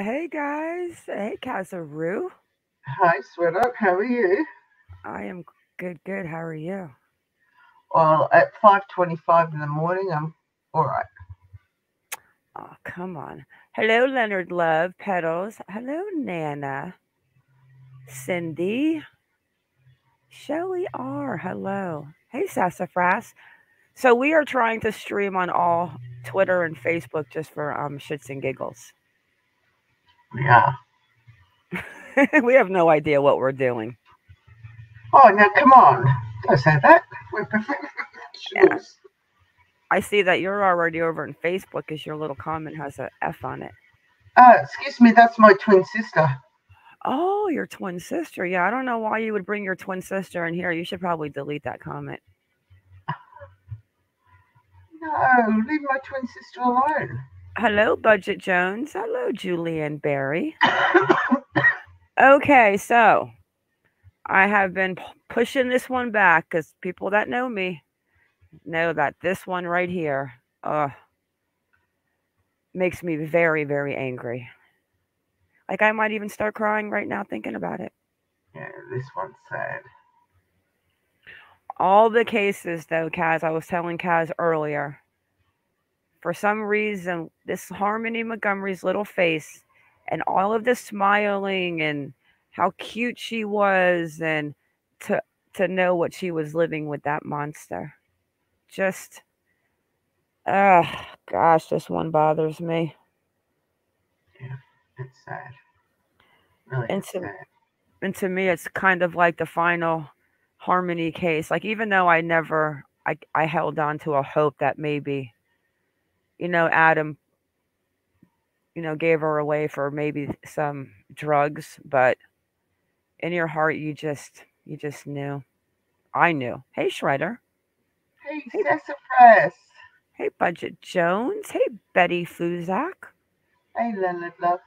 Hey guys. Hey Kazaroo. Hi, sweetheart. How are you? I am good. How are you? Well, at 5:25 in the morning, I'm all right. Oh, come on. Hello, Leonard Love, Petals. Hello, Nana. Cindy. Shelly R. Hello. Hey, Sassafras. So we are trying to stream on all Twitter and Facebook just for shits and giggles. Yeah. We have no idea what we're doing. Oh, now come on. Don't say that. We're Yeah. professionals. I see that you're already over in Facebook because your little comment has a F on it. Excuse me, that's my twin sister. Oh, your twin sister. Yeah, I don't know why you would bring your twin sister in here. You should probably delete that comment. No, leave my twin sister alone. Hello, Budget Jones. Hello, Julianne Barry. Okay, so I have been pushing this one back because people that know me know that this one right here makes me very angry. Like, I might even start crying right now thinking about it. Yeah, this one's sad. All the cases, though, Kaz, I was telling Kaz earlier, for some reason, this Harmony Montgomery's little face and all of the smiling and how cute she was and to to know what she was living with that monster. Just uh gosh, this one bothers me. Yeah, it's sad. Really, And it's to sad. and to me it's kind of like the final Harmony case. Like even though I held on to a hope that maybe, Adam, gave her away for maybe some drugs, but in your heart you just knew. I knew. Hey Shredder. Hey, Hey sassafras. hey Budget Jones. Hey Betty Fuzak. Hey, Leonard love.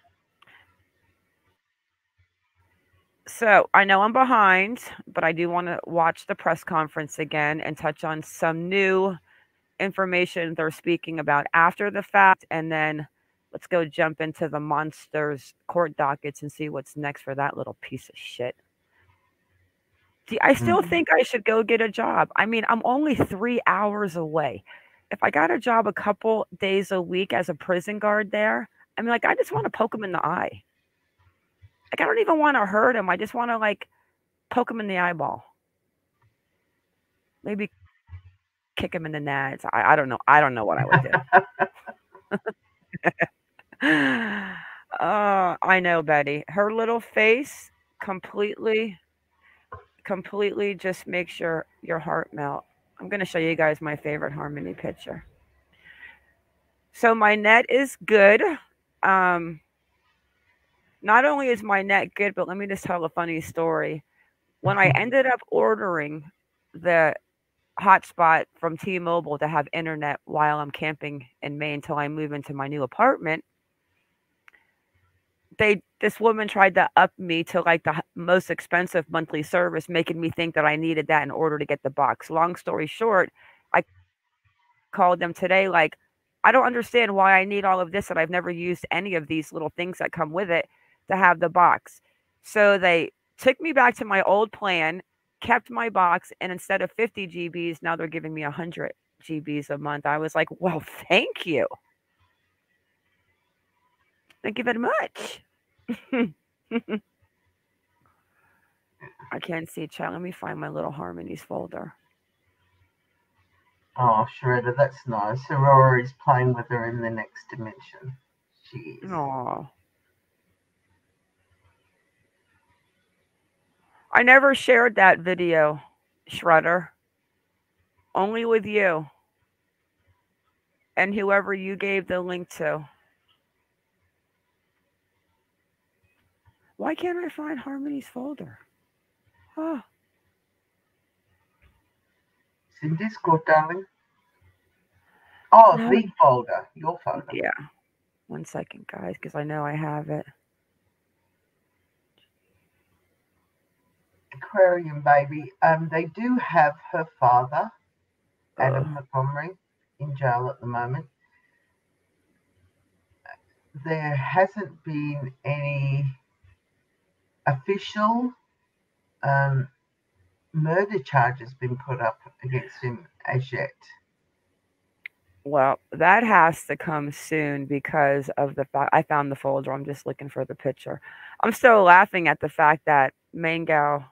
So I know I'm behind, but I do want to watch the press conference again and touch on some new information they're speaking about after the fact, and then let's go jump into the monsters court dockets and see what's next for that little piece of shit. See, I still Mm. think I should go get a job. I mean, I'm only 3 hours away. If I got a job a couple days a week as a prison guard there, I mean, like, I just want to poke him in the eye. Like, I don't even want to hurt him. I just want to, like, poke him in the eyeball. Maybe kick him in the nads. I don't know. I don't know what I would do. I know, Betty. Her little face completely, completely just makes your heart melt. I'm gonna show you guys my favorite Harmony picture. So my net is good. Um, Not only is my net good, but let me just tell a funny story. When I ended up ordering the hotspot from T-Mobile to have internet while I'm camping in Maine until I move into my new apartment, this woman tried to up me to like the most expensive monthly service, making me think that I needed that in order to get the box. Long story short, I called them today like, I don't understand why I need all of this and I've never used any of these little things that come with it to have the box. So they took me back to my old plan, kept my box, and instead of 50 GBs, now they're giving me 100 GBs a month. I was like, well, thank you. Thank you very much. I can't see chat. Let me find my little harmonies folder. Oh, Shredder, that's nice. Aurora is playing with her in the next dimension. She is. Oh, I never shared that video, Shredder. Only with you and whoever you gave the link to. Why can't I find Harmony's folder? Oh, It's in Discord, darling. Oh, no. the folder. Your folder. Yeah. 1 second, guys, because I know I have it. Aquarium baby. They do have her father, Adam Ugh. Montgomery, in jail at the moment. there hasn't been any official murder charges been put up against him as yet. Well, that has to come soon because of the fact I found the folder. I'm just looking for the picture. I'm still laughing at the fact that Mangal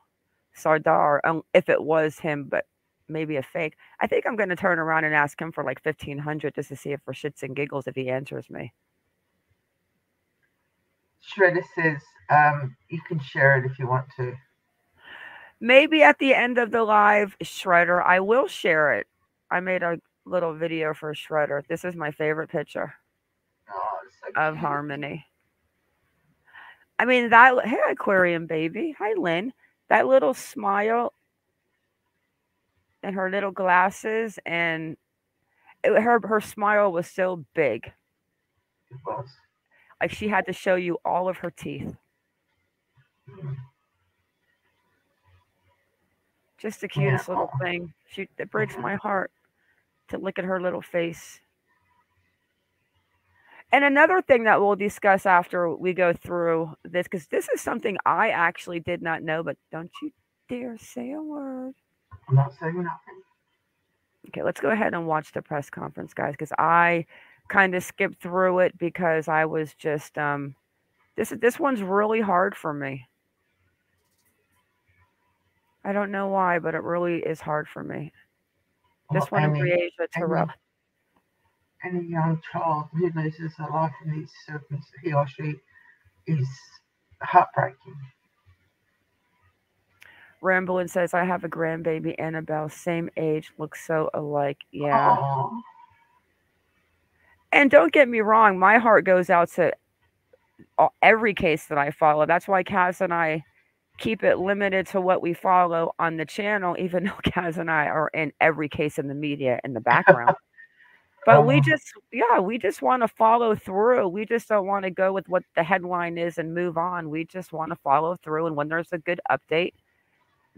Sardar, if it was him, but maybe a fake. I think I'm going to turn around and ask him for like 1,500 just to see if for shits and giggles if he answers me. Shredder says you can share it if you want to. Maybe at the end of the live, Shredder, I will share it. I made a little video for Shredder. This is my favorite picture So of Harmony. I mean, that, hey, Aquarium baby. Hi, Lynn. That little smile and her little glasses, and her smile was so big. It was. Like she had to show you all of her teeth. Just the cutest little thing. It breaks my heart to look at her little face. And another thing that we'll discuss after we go through this, because this is something I actually did not know, but don't you dare say a word. I'm not saying nothing. Okay, let's go ahead and watch the press conference, guys, because I kind of skipped through it because I was just this one's really hard for me. I don't know why, but it really is hard for me. This one of Briasia Terrell. Any young child who loses their life in these circumstances, he or she, is heartbreaking. Ramblin says, I have a grandbaby, Annabelle, same age, looks so alike. Yeah. Aww. And don't get me wrong, my heart goes out to every case that I follow. That's why Kaz and I keep it limited to what we follow on the channel, even though Kaz and I are in every case in the media in the background. But we just want to follow through. We just don't want to go with what the headline is and move on. We just want to follow through. And when there's a good update,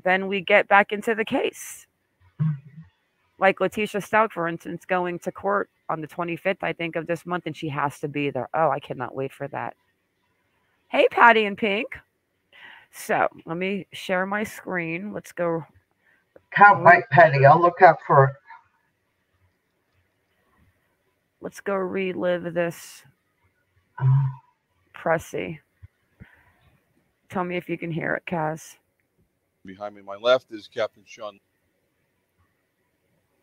then we get back into the case. Like Letitia Stout, for instance, going to court on the 25th, I think, of this month, and she has to be there. Oh, I cannot wait for that. Hey, Patty and Pink. So let me share my screen. Let's go. Can't wait, Patty. I'll look out for it. Let's go relive this Pressy. Tell me if you can hear it, Kaz. Behind me on my left is Captain Sean.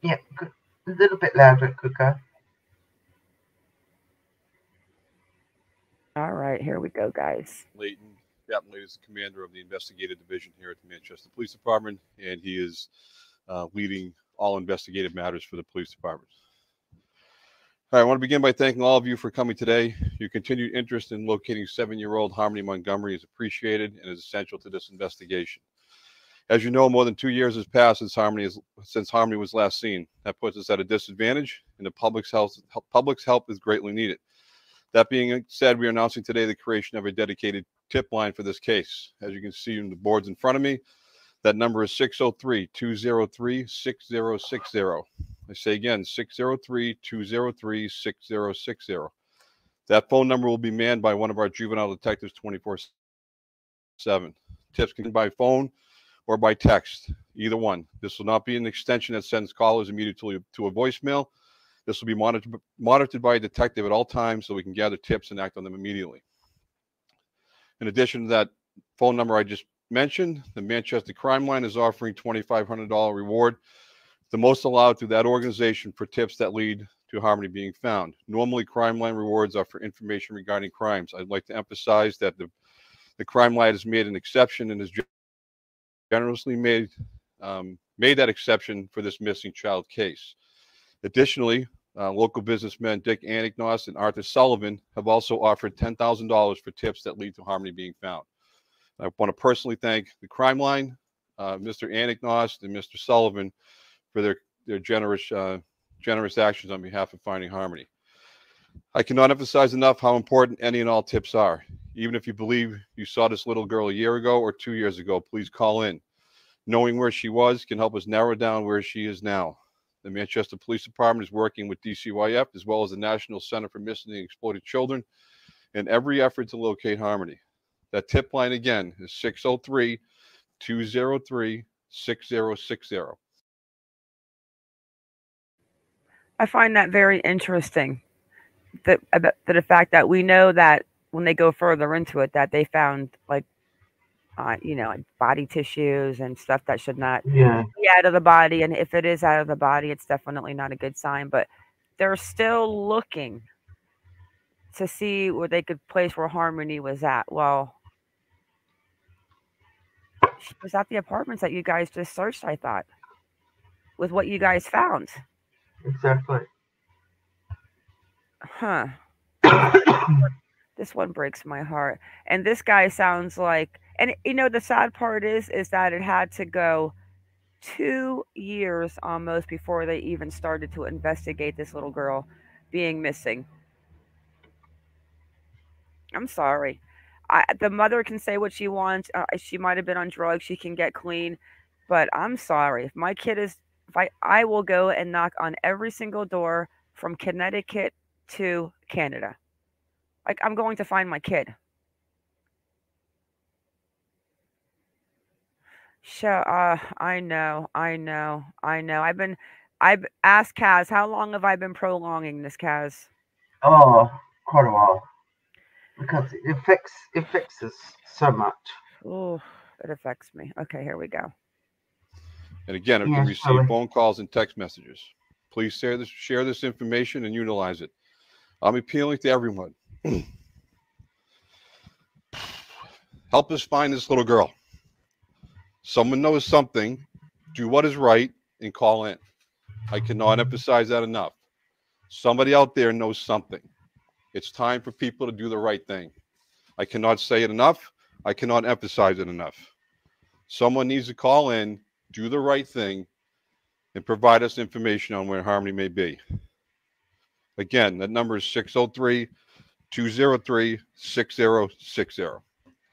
Yeah, good. A little bit louder, Kuka. All right, here we go, guys. Layton, Captain Layton is the commander of the investigative division here at the Manchester Police Department, and he is leading all investigative matters for the police department. All right, I want to begin by thanking all of you for coming today. Your continued interest in locating 7-year-old Harmony Montgomery is appreciated and is essential to this investigation. As you know, more than 2 years has passed since Harmony was last seen. That puts us at a disadvantage, and the public's help is greatly needed. That being said, we are announcing today the creation of a dedicated tip line for this case. As you can see in the boards in front of me, that number is 603-203-6060. I say again, 603-203-6060. That phone number will be manned by one of our juvenile detectives 24/7. Tips can be by phone or by text, either one. This will not be an extension that sends callers immediately to a voicemail. This will be monitored by a detective at all times so we can gather tips and act on them immediately. In addition to that phone number I just mentioned, the Manchester Crime Line is offering $2,500 reward, the most allowed through that organization for tips that lead to Harmony being found. Normally, Crime Line rewards are for information regarding crimes. I'd like to emphasize that the Crime Line has made an exception and has generously made that exception for this missing child case. Additionally, local businessmen Dick Anignost and Arthur Sullivan have also offered $10,000 for tips that lead to Harmony being found. I want to personally thank the Crime Line, Mr. Anignost and Mr. Sullivan for their generous actions on behalf of finding Harmony. I cannot emphasize enough how important any and all tips are. Even if you believe you saw this little girl a year ago or 2 years ago, please call in. Knowing where she was can help us narrow down where she is now. The Manchester Police Department is working with DCYF as well as the National Center for Missing and Exploited Children in every effort to locate Harmony. That tip line again is 603-203-6060. I find that very interesting. The fact that we know that when they go further into it, that they found like like body tissues and stuff that should not Yeah, be out of the body. And if it is out of the body, it's definitely not a good sign. But they're still looking to see where they could place where Harmony was at. Well, she was at the apartments that you guys just searched, I thought, with what you guys found. exactly. Huh. This one breaks my heart. And this guy sounds like, and the sad part is that it had to go 2 years almost before they even started to investigate this little girl being missing. I'm sorry. The mother can say what she wants. She might have been on drugs. She can get clean, but I'm sorry. If my kid is, if I will go and knock on every single door from Connecticut to Canada. Like I'm going to find my kid. Sure. I know. I've asked Kaz, how long have I been prolonging this, Kaz? Oh, quite a while. Because it affects us so much. Oh, it affects me. Okay, here we go. And again, if you receive phone calls and text messages, please share this information and utilize it. I'm appealing to everyone. Help us find this little girl. Someone knows something, do what is right, and call in. I cannot emphasize that enough. Somebody out there knows something. It's time for people to do the right thing. I cannot say it enough. I cannot emphasize it enough. Someone needs to call in, do the right thing, and provide us information on where Harmony may be. Again, that number is 603-203-6060.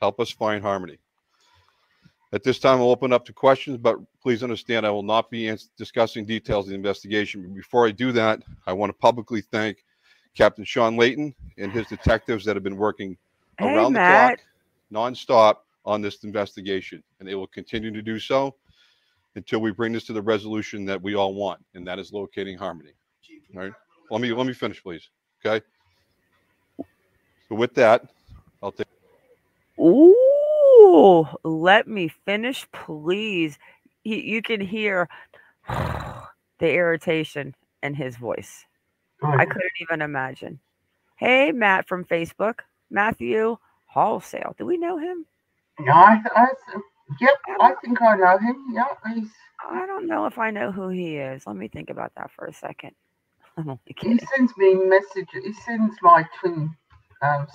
Help us find Harmony. At this time, I'll open up to questions, but please understand I will not be discussing details of the investigation. But before I do that, I want to publicly thank Captain Sean Layton and his detectives that have been working around the clock, nonstop on this investigation, and they will continue to do so until we bring this to the resolution that we all want, and that is locating Harmony. All right. Let me finish, please. Okay. So with that, I'll take. Ooh, let me finish, please. You can hear the irritation in his voice. I couldn't even imagine. Hey, Matt from Facebook. Matthew Wholesale. Do we know him? Yeah, yep, I think I know him. Yeah, I don't know if I know who he is. Let me think about that for a second. I'm only he kidding. sends me messages. He sends my twin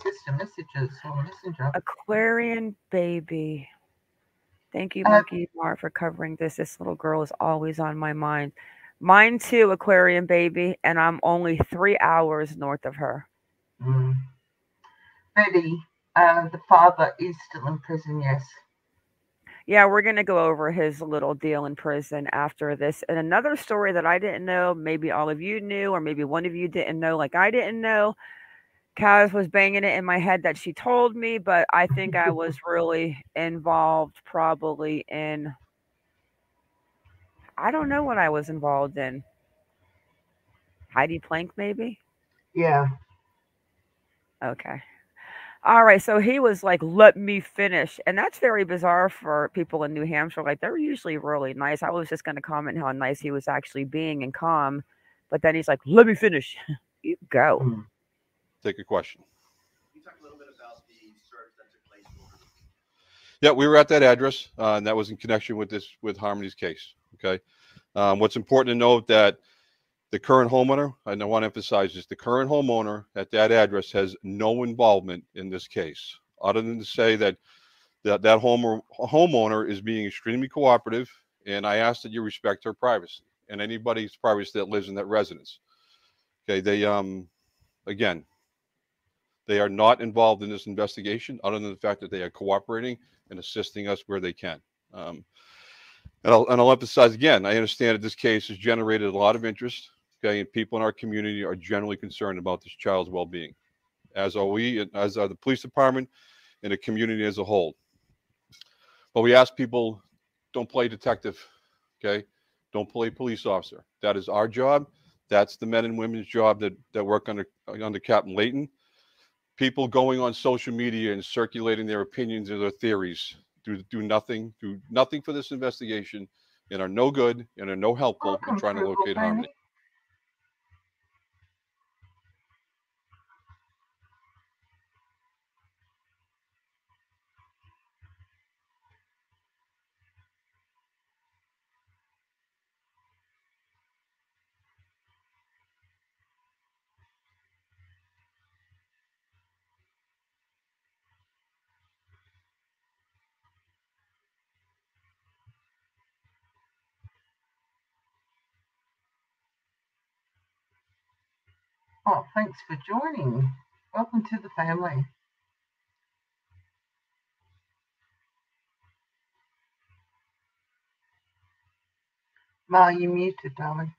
sister messages on Messenger. Aquarian baby. Thank you, MonkieMar, for covering this. This little girl is always on my mind. Mine too, Aquarian baby, and I'm only 3 hours north of her. Betty, the father is still in prison, yes. Yeah, we're going to go over his little deal in prison after this. And another story that I didn't know, maybe all of you knew, or maybe one of you didn't know, like I didn't know. Kaz was banging it in my head that she told me, but I think I was really involved probably in, I don't know what I was involved in. Heidi Plank, maybe? Yeah. Okay. All right. So he was like, let me finish. And that's very bizarre for people in New Hampshire. Like, they're usually really nice. I was just going to comment how nice he was actually being and calm. But then he's like, let me finish. You go. Take a question. Can you talk a little bit about the search that took place over the weekend? Yeah, we were at that address, and that was in connection with Harmony's case. Okay. What's important to note that the current homeowner, I want to emphasize this, the current homeowner at that address has no involvement in this case, other than to say that homeowner is being extremely cooperative, and I ask that you respect her privacy and anybody's privacy that lives in that residence. Okay, they again, they are not involved in this investigation, other than the fact that they are cooperating and assisting us where they can. And I'll emphasize again, I understand that this case has generated a lot of interest. Okay, and people in our community are generally concerned about this child's well-being. as are we, as are the police department and the community as a whole. But we ask people, don't play detective, okay? Don't play police officer. That is our job. That's the men and women's job that work under Captain Layton. People going on social media and circulating their opinions or their theories do nothing for this investigation, and are no good and are no helpful in trying to locate Harmony. Oh, thanks for joining. Welcome to the family. Ma, you muted, darling.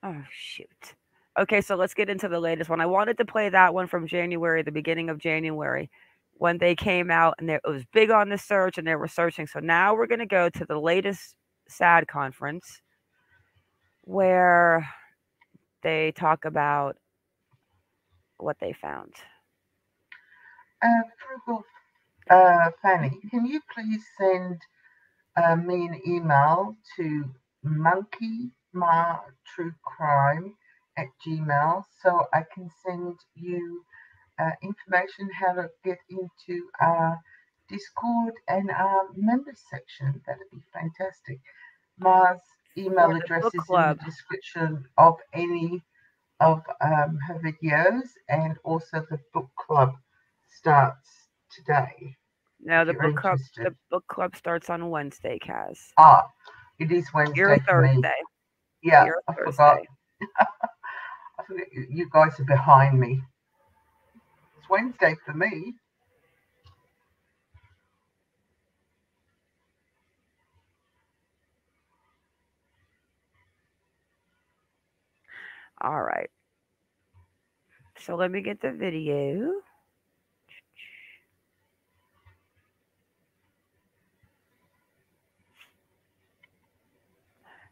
Oh, shoot. Okay, so let's get into the latest one. I wanted to play that one from January, the beginning of January, when they came out and it was big on the search and they were searching. So now we're going to go to the latest SAD conference where they talk about what they found. Frugal Fanny, can you please send me an email to monkiemartruecrime@gmail so I can send you information how to get into our Discord and our members section. That'd be fantastic. Ma's email address is in the description of any of her videos, and also the book club starts today. No, the book club starts on Wednesday, Kaz. Ah, it is Wednesday. You're for Thursday. Me. Yeah, You're I Thursday. forgot. I forgot you guys are behind me. It's Wednesday for me. All right. So let me get the video.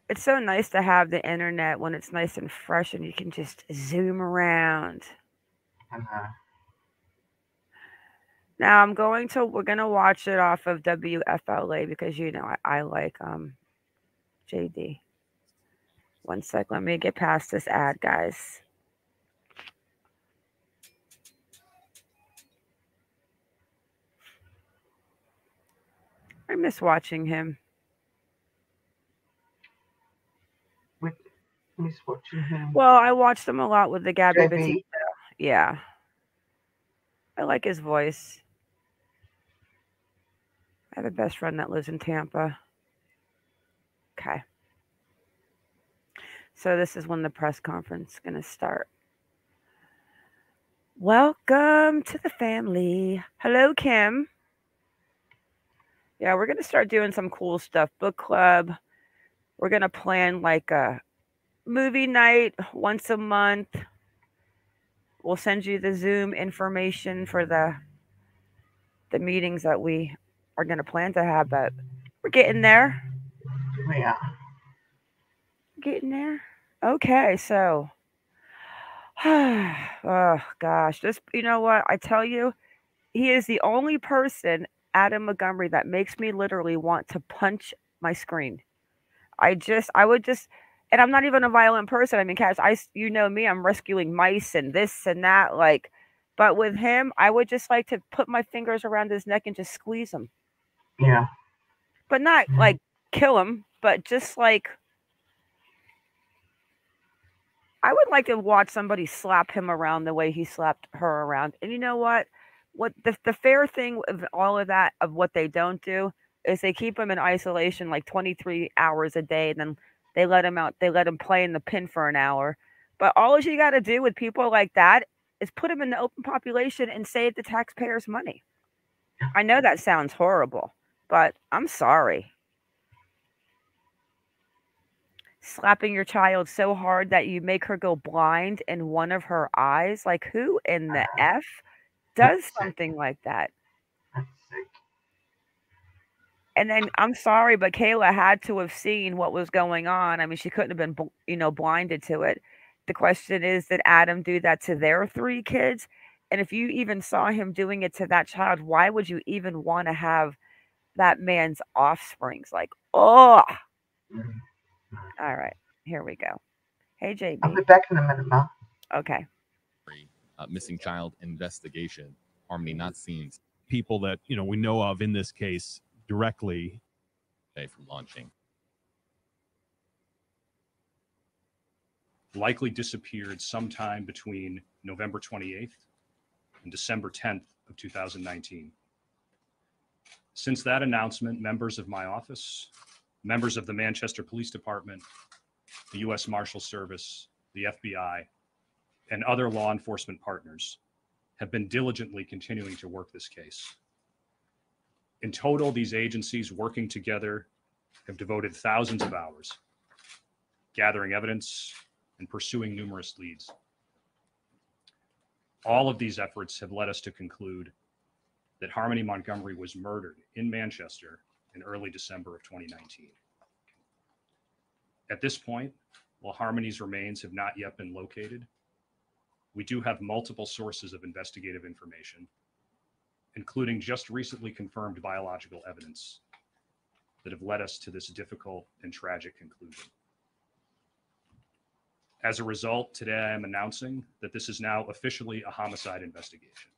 It's so nice to have the internet when it's nice and fresh and you can just zoom around. Now we're gonna watch it off of WFLA because I like JD. One sec, let me get past this ad, guys. I miss watching him. Miss watching him. Well, I watched him a lot with the Gabby Batista. Yeah. I like his voice. I have a best friend that lives in Tampa. Okay. So this is when the press conference is going to start. Welcome to the family. Hello, Kim. Yeah, we're going to start doing some cool stuff. Book club. We're going to plan like a movie night once a month. We'll send you the Zoom information for the meetings that we are going to plan to have, but we're getting there. Yeah. Getting there. Okay, so oh gosh, you know what? I tell you, he is the only person, Adam Montgomery, that makes me literally want to punch my screen. I would just, and I'm not even a violent person. I mean, Cass, you know me, I'm rescuing mice and this and that, like, but with him, I would just like to put my fingers around his neck and just squeeze him. Yeah. But not like kill him, but just like, I would like to watch somebody slap him around the way he slapped her around. And you know what? What the fair thing of all of that, of what they don't do, is they keep him in isolation like 23 hours a day, and then they let him out. They let him play in the pin for an hour. But all you got to do with people like that is put him in the open population and save the taxpayers' money. I know that sounds horrible, but I'm sorry. slapping your child so hard that you make her go blind in one of her eyes. Like, who in the F does That's sick. something like that? That's sick. And then I'm sorry, but Kayla had to have seen what was going on. I mean, she couldn't have been, blinded to it. The question is, did Adam do that to their three kids? And if you even saw him doing it to that child, why would you even want to have that man's offsprings? Like, oh, Mm. all right, here we go. Hey, I'll be JB. back in a minute, Ma. Okay. Missing child investigation. Harmony not seen People that we know of in this case directly from launching. Likely disappeared sometime between November 28th and December 10th of 2019. Since that announcement, members of my office, members of the Manchester Police Department, the U.S. Marshal Service, the FBI, and other law enforcement partners have been diligently continuing to work this case. In total, these agencies working together have devoted thousands of hours gathering evidence and pursuing numerous leads. All of these efforts have led us to conclude that Harmony Montgomery was murdered in Manchester in early December of 2019. At this point, while Harmony's remains have not yet been located, we do have multiple sources of investigative information, including just recently confirmed biological evidence that have led us to this difficult and tragic conclusion. As a result, today I am announcing that this is now officially a homicide investigation,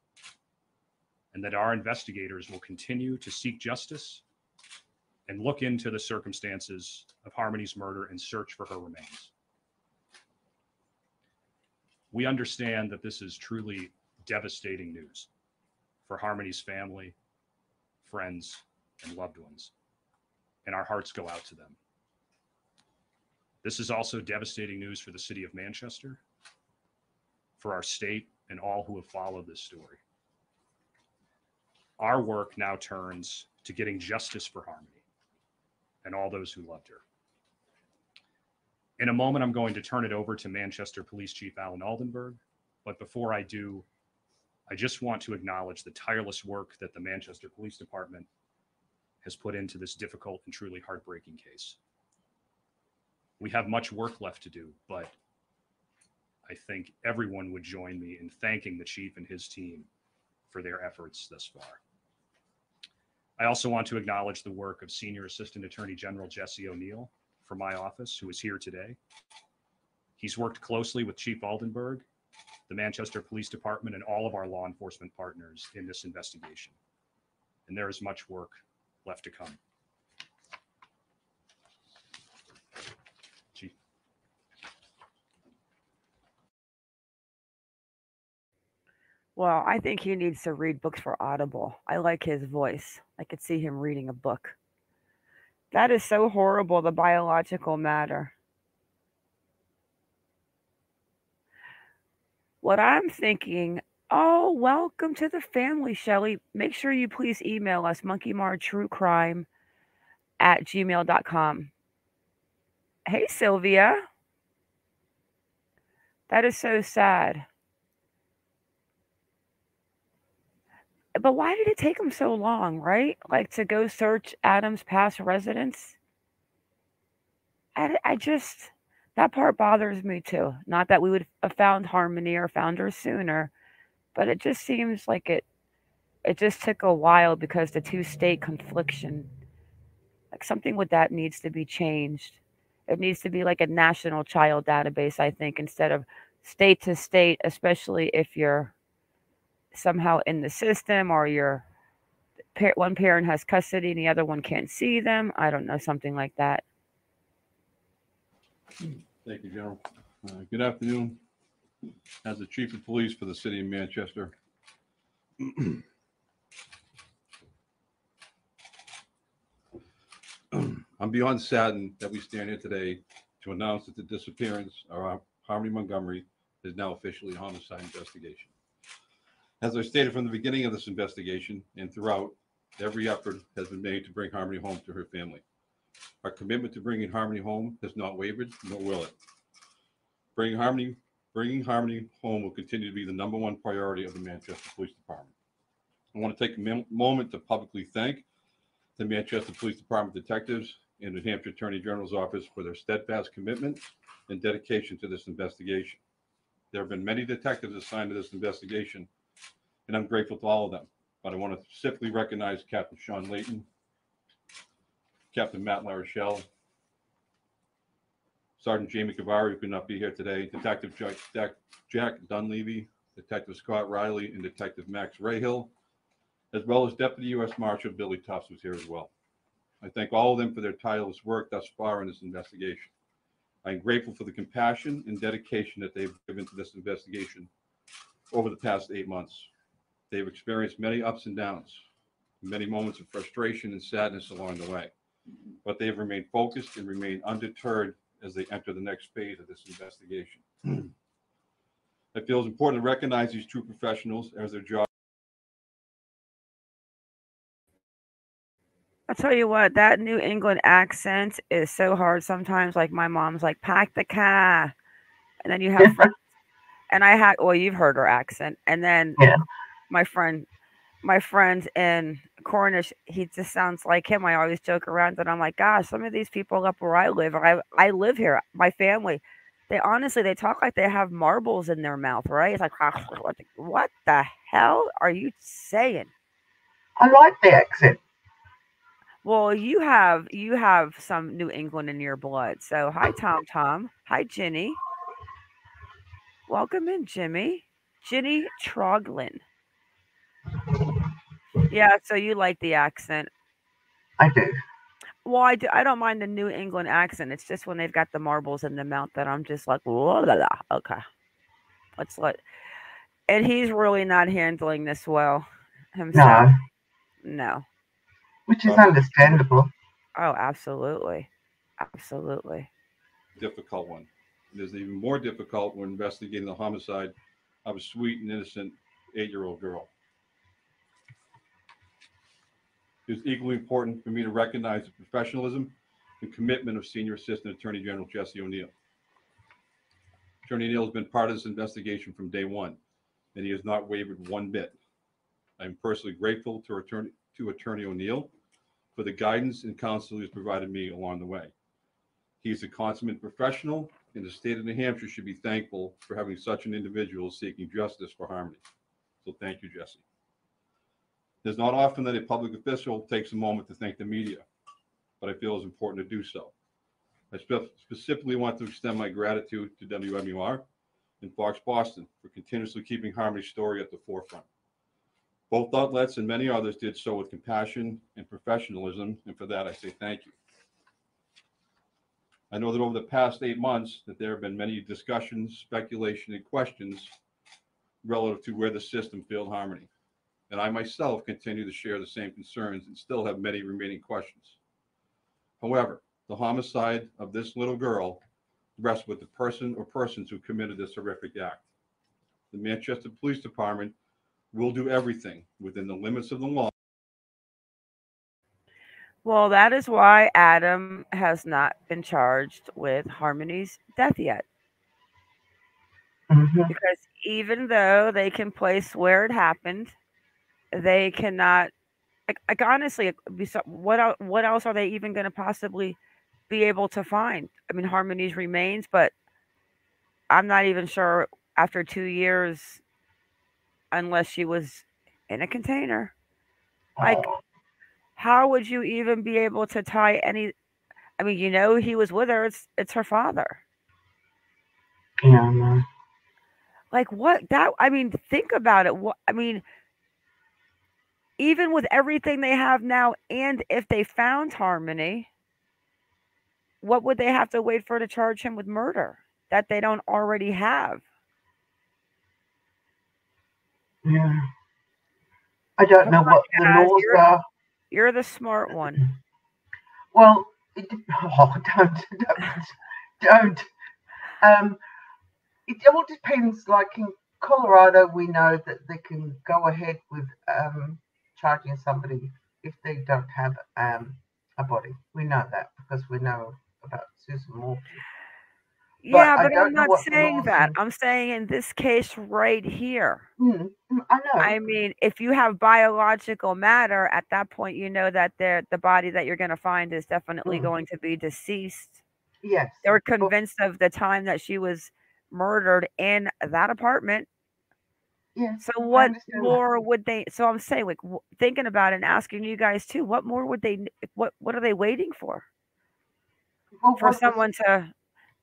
and that our investigators will continue to seek justice and look into the circumstances of Harmony's murder and search for her remains. We understand that this is truly devastating news for Harmony's family, friends, and loved ones, and our hearts go out to them. This is also devastating news for the city of Manchester, for our state, and all who have followed this story. Our work now turns to getting justice for Harmony and all those who loved her. In a moment, I'm going to turn it over to Manchester Police Chief Alan Aldenburg, but before I do, I just want to acknowledge the tireless work that the Manchester Police Department has put into this difficult and truly heartbreaking case. We have much work left to do, but I think everyone would join me in thanking the chief and his team for their efforts thus far. I also want to acknowledge the work of Senior Assistant Attorney General Jesse O'Neill from my office, who is here today. He's worked closely with Chief Aldenburg, the Manchester Police Department, and all of our law enforcement partners in this investigation. And there is much work left to come. Chief. Well, I think he needs to read books for Audible. I like his voice. I could see him reading a book. That is so horrible, the biological matter. What I'm thinking, oh, welcome to the family, Shelley. Make sure you please email us, monkiemartruecrime@gmail.com. Hey, Sylvia. That is so sad. But why did it take him so long, right? Like to go search Adam's past residence? I just, that part bothers me too. Not that we would have found Harmony or found her sooner, but it just seems like it just took a while because the two state confliction, like something with that needs to be changed. It needs to be like a national child database, I think, instead of state to state, especially if you're somehow in the system or one parent has custody and the other one can't see them. I don't know, something like that. Thank you, General. Good afternoon. As the Chief of Police for the City of Manchester, I'm beyond saddened that we stand here today to announce that the disappearance of Harmony Montgomery is now officially a homicide investigation. As I stated from the beginning of this investigation and throughout, every effort has been made to bring Harmony home to her family. Our commitment to bringing Harmony home has not wavered, nor will it. Bringing Harmony home will continue to be the #1 priority of the Manchester Police Department. I want to take a moment to publicly thank the Manchester Police Department detectives and New Hampshire Attorney General's office for their steadfast commitment and dedication to this investigation. There have been many detectives assigned to this investigation, and I'm grateful to all of them. But I want to specifically recognize Captain Sean Layton, Captain Matt LaRochelle, Sergeant Jamie Cavari, who could not be here today, Detective Jack Dunleavy, Detective Scott Riley, and Detective Max Rahill, as well as Deputy U.S. Marshal Billy Tufts, who's here as well. I thank all of them for their tireless work thus far in this investigation. I am grateful for the compassion and dedication that they've given to this investigation over the past 8 months. They've experienced many ups and downs, many moments of frustration and sadness along the way, but they've remained focused and remained undeterred as they enter the next phase of this investigation. I feel it's important to recognize these true professionals as their job. I'll tell you what, that New England accent is so hard sometimes. Like my mom's like, pack the car. And then you have friends. And I had, well, you've heard her accent. And then my friend in Cornish, he just sounds like him. I always joke around that I'm like, gosh, some of these people up where I live, I live here, my family, they talk like they have marbles in their mouth, right? It's like, what the hell are you saying? I like the accent. Well, you have some New England in your blood. So hi, Tom. Hi, Ginny. Welcome in, Jimmy. Ginny Troglin. Yeah, so you like the accent. I do. Well, I do. I don't mind the New England accent. It's just when they've got the marbles in the mouth that I'm just like, whoa, la, la. Okay. Let's let. And he's really not handling this well himself. No. Which is understandable. Oh, absolutely. Absolutely. Difficult one. It is even more difficult when investigating the homicide of a sweet and innocent 8-year-old girl. It's equally important for me to recognize the professionalism and commitment of Senior Assistant Attorney General Jesse O'Neill. Attorney O'Neill has been part of this investigation from day one, and he has not wavered one bit. I am personally grateful to Attorney O'Neill for the guidance and counsel he has provided me along the way. He is a consummate professional, and the state of New Hampshire should be thankful for having such an individual seeking justice for Harmony. So thank you, Jesse. It's not often that a public official takes a moment to thank the media, but I feel it's important to do so. I specifically want to extend my gratitude to WMUR and Fox Boston for continuously keeping Harmony's story at the forefront. Both outlets and many others did so with compassion and professionalism, and for that I say thank you. I know that over the past 8 months that there have been many discussions, speculation, and questions relative to where the system failed Harmony. And I myself continue to share the same concerns and still have many remaining questions. However, the homicide of this little girl rests with the person or persons who committed this horrific act. The Manchester Police Department will do everything within the limits of the law. Well, that is why Adam has not been charged with Harmony's death yet. Mm-hmm. Because even though they can place where it happened, they cannot. Like honestly, what else are they even going to possibly be able to find? I mean, Harmony's remains, but I'm not even sure after 2 years, unless she was in a container. Like, how would you even be able to tie any? I mean, he was with her. It's her father. Yeah, I know. Like what? I mean, think about it. What I mean, even with everything they have now, and if they found Harmony, what would they have to wait for to charge him with murder that they don't already have? Yeah. I don't know what the laws are. You're the smart one. Well, don't. It all depends. Like in Colorado, we know that they can go ahead with charging somebody if they don't have a a body. We know that because we know about Susan Morphy. Yeah, I but I'm don't know not what the saying laws that. are. I'm saying in this case right here. I know. I mean, if you have biological matter, at that point, you know that the body that you're going to find is definitely going to be deceased. Yes. They were convinced of the time that she was murdered in that apartment. Yeah. So what more would they? So I'm saying, like, thinking about it and asking you guys too. What more would they? What are they waiting for? Well, For someone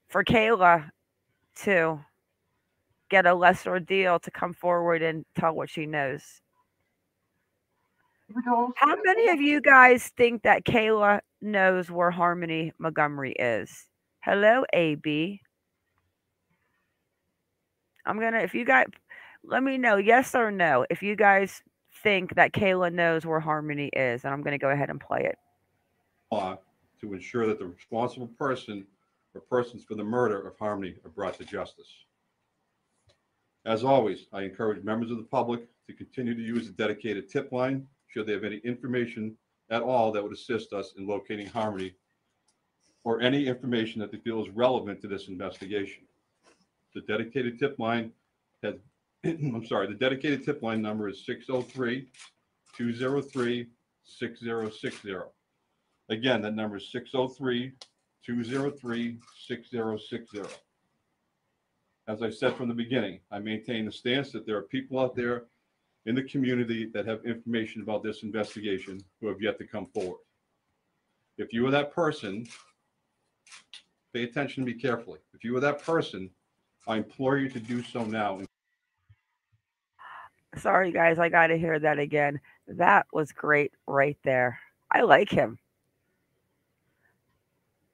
for Kayla to get a lesser deal to come forward and tell what she knows. How many of you guys think that Kayla knows where Harmony Montgomery is? Hello, AB. If you guys, let me know, yes or no, if you guys think that Kayla knows where Harmony is, and I'm going to go ahead and play it. To ensure that the responsible person or persons for the murder of Harmony are brought to justice. As always, I encourage members of the public to continue to use the dedicated tip line should they have any information at all that would assist us in locating Harmony or any information that they feel is relevant to this investigation. The dedicated tip line has, the dedicated tip line number is 603-203-6060. Again, that number is 603-203-6060. As I said from the beginning, I maintain the stance that there are people out there in the community that have information about this investigation who have yet to come forward. If you are that person, pay attention to me carefully. If you are that person, I implore you to do so now. Sorry, guys, I got to hear that again. That was great right there. I like him.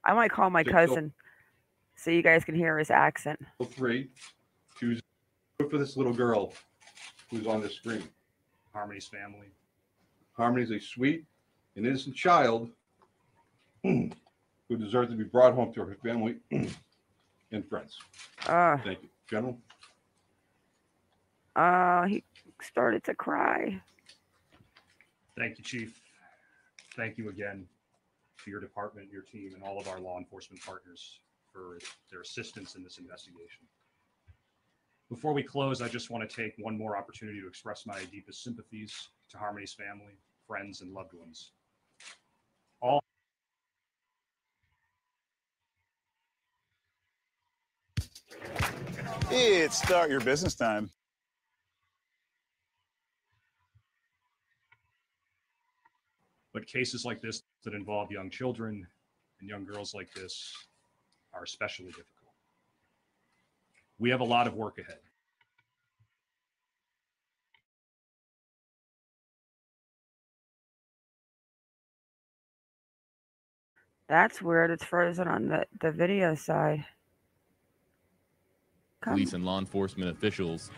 I might call my cousin so you guys can hear his accent. 3-2 for this little girl who's on the screen. Harmony's family. Harmony's a sweet and innocent child who deserves to be brought home to her family and friends. Thank you. General? He started to cry. Thank you, Chief. Thank you again to your department, your team, and all of our law enforcement partners for their assistance in this investigation. Before we close, I just want to take one more opportunity to express my deepest sympathies to Harmony's family, friends, and loved ones. It's start your business time. But cases like this that involve young children and young girls like this are especially difficult. We have a lot of work ahead. That's weird. It's frozen on the video side. Police and law enforcement officials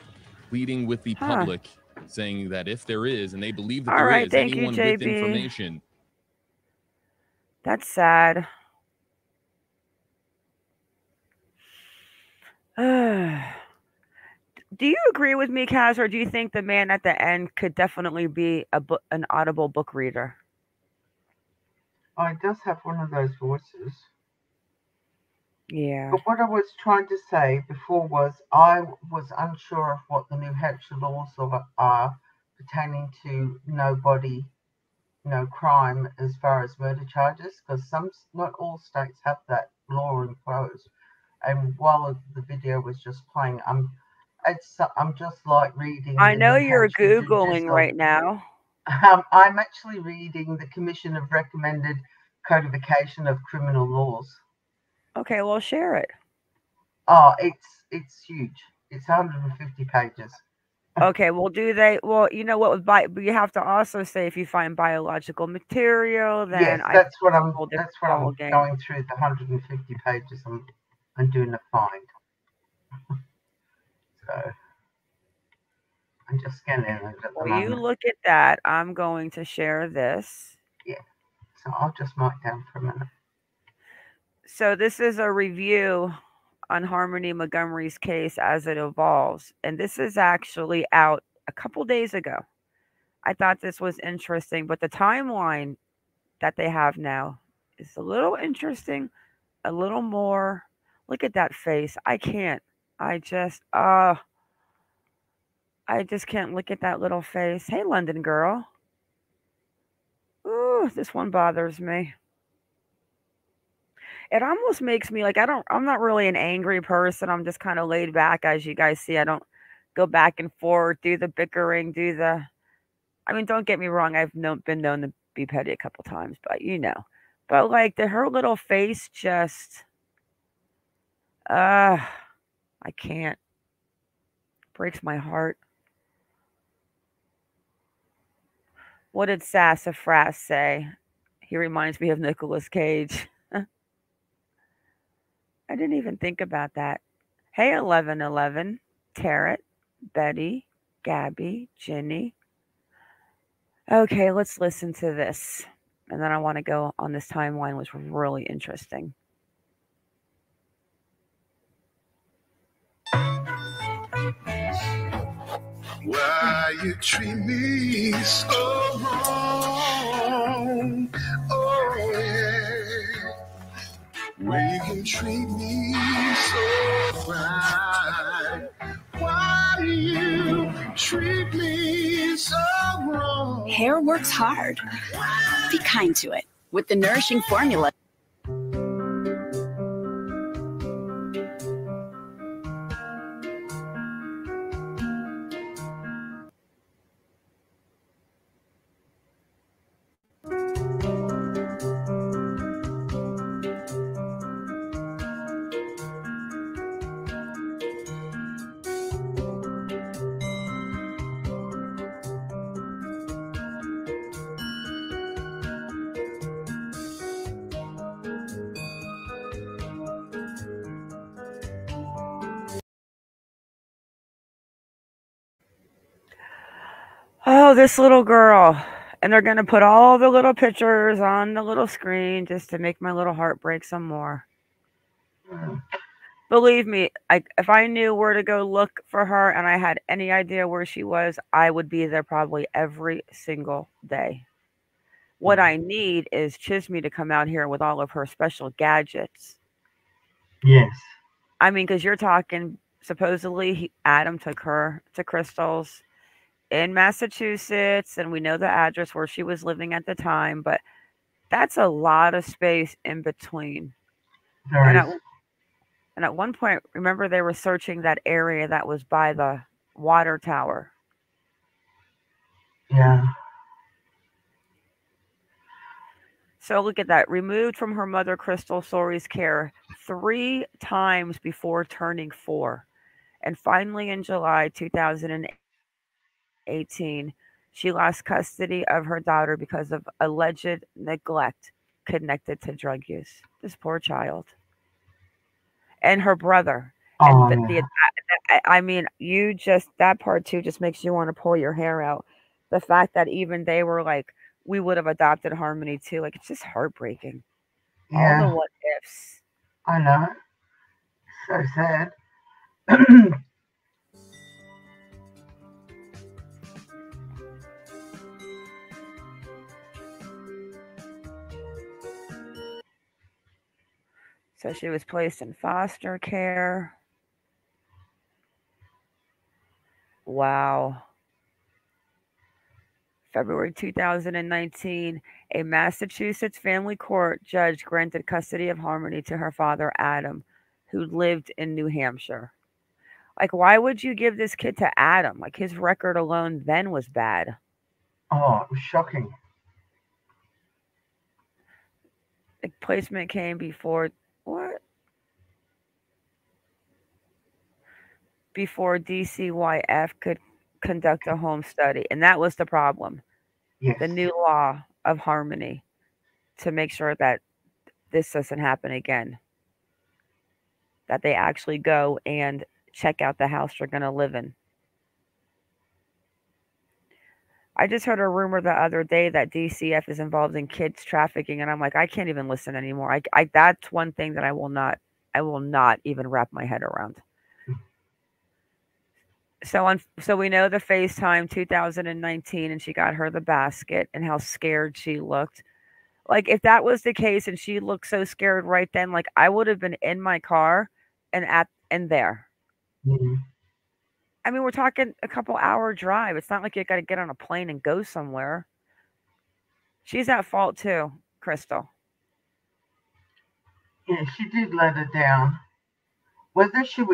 pleading with the public, saying that if there is, and they believe that there is, anyone with information. That's sad. Do you agree with me, Kaz, or do you think the man at the end could definitely be an audible book reader? Oh, it does have one of those voices. Yeah. But what I was trying to say before was I was unsure of what the New Hampshire laws are pertaining to no body, no crime as far as murder charges, because not all states have that law imposed. And while the video was just playing, I'm just like reading. I know you're Googling right now. I'm actually reading the Commission of Recommended Codification of Criminal Laws. Okay, well, share it. Oh, it's huge. It's 150 pages. Okay, well, well, you know what, but you have to also say if you find biological material, then yes, that's what I'm going through the 150 pages. I'm doing a find. So I'm just scanning it at the moment. You look at that. I'm going to share this. Yeah, so I'll just mark down for a minute. So this is a review on Harmony Montgomery's case as it evolves. And this is actually out a couple days ago. I thought this was interesting, but the timeline that they have now is a little interesting, a little more. Look at that face. I can't. I just can't look at that little face. Hey, London girl. Ooh, this one bothers me. It almost makes me like I'm not really an angry person. I'm just kind of laid back, as you guys see. I don't go back and forth, do the bickering, I mean, don't get me wrong. Been known to be petty a couple times, but But like her little face just, I can't. Breaks my heart. What did Sassafras say? He reminds me of Nicolas Cage. I didn't even think about that. Hey, 1111, Tarot, Betty, Gabby, Ginny. Okay, let's listen to this. And then I want to go on this timeline, which was really interesting. Why you treat me so wrong? Oh, yeah. Why you can treat me so right? Why you treat me so wrong? Hair works hard. Be kind to it with the nourishing formula. Oh, this little girl. And they're going to put all the little pictures on the little screen just to make my little heart break some more. Believe me, if I knew where to go look for her and I had any idea where she was, I would be there probably every single day. What I need is Chisme to come out here with all of her special gadgets. Yes. I mean, because you're talking, supposedly Adam took her to Crystal's in Massachusetts, and we know the address where she was living at the time, but that's a lot of space in between. And at one point, remember they were searching that area that was by the water tower. Yeah. So look at that. Removed from her mother, Crystal Sori's care 3 times before turning 4. And finally, in July 2018, she lost custody of her daughter because of alleged neglect connected to drug use. This poor child. And her brother. Oh, and I mean, that part too just makes you want to pull your hair out. The fact that even they were like, we would have adopted Harmony too. Like, it's just heartbreaking. Yeah. All the what ifs. I know. So sad. So she was placed in foster care. Wow. February 2019, a Massachusetts family court judge granted custody of Harmony to her father, Adam, who lived in New Hampshire. Like, why would you give this kid to Adam? Like, his record alone then was bad. Oh, it was shocking. The placement came before, what? Before DCYF could conduct a home study. And that was the problem. Yes. The new law of Harmony to make sure that this doesn't happen again. That they actually go and check out the house they're going to live in. I just heard a rumor the other day that DCF is involved in kids trafficking, and I'm like, I can't even listen anymore. That's one thing that I will not even wrap my head around. So we know the FaceTime 2019, and she got her the basket and how scared she looked. Like, if that was the case and she looked so scared right then, like, I would have been in my car and there. Mm. I mean, we're talking a couple hour drive. It's not like you got to get on a plane and go somewhere. She's at fault too, Crystal. Yeah, she did let her down. Whether it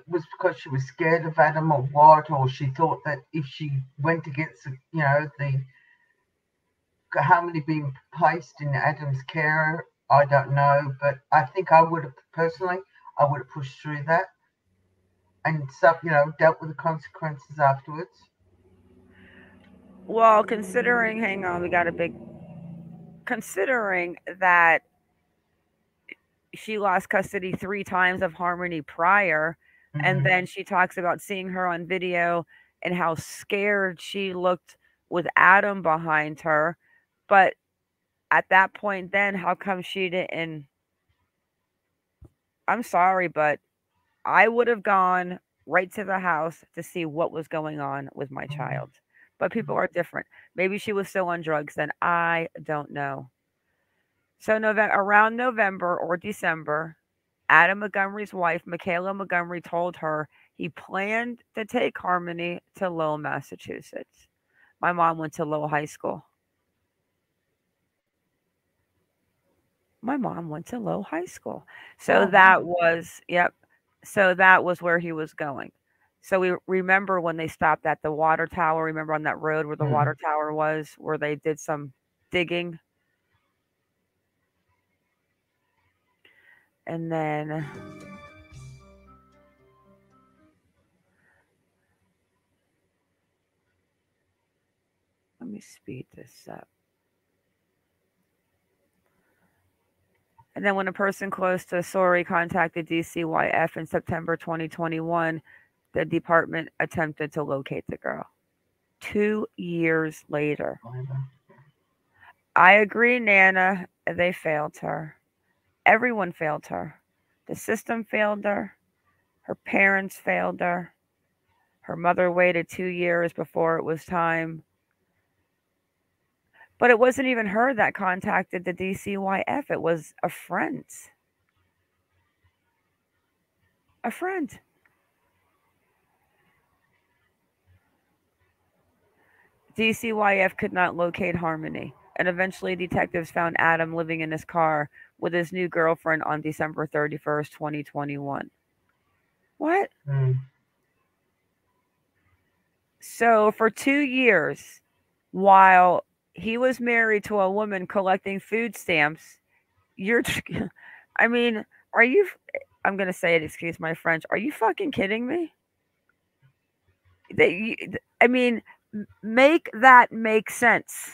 was because she was scared of Adam or what, or she thought that if she went against, the Harmony being placed in Adam's care, I don't know. But I think I would have pushed through that and dealt with the consequences afterwards. Well, hang on, considering that she lost custody 3 times of Harmony prior, and then she talks about seeing her on video and how scared she looked with Adam behind her. But at that point then, how come she didn't? I'm sorry, but I would have gone right to the house to see what was going on with my child. But people are different. Maybe she was still on drugs then. I don't know. So around November or December, Adam Montgomery's wife, Michaela Montgomery, told her he planned to take Harmony to Lowell, Massachusetts. My mom went to Lowell High School. So that was, yep. So that was where he was going. So we remember when they stopped at the water tower. Remember on that road where the water tower was, where they did some digging. And then let me speed this up. And then when a person close to Sori contacted DCYF in September 2021, the department attempted to locate the girl. 2 years later. I agree, Nana. They failed her. Everyone failed her. The system failed her. Her parents failed her. Her mother waited 2 years before it was time. But it wasn't even her that contacted the DCYF. It was a friend. A friend. DCYF could not locate Harmony, and eventually detectives found Adam living in his car with his new girlfriend on December 31st, 2021. What? So for 2 years, while he was married to a woman collecting food stamps, I'm going to say it, excuse my French. Are you fucking kidding me? Make that make sense.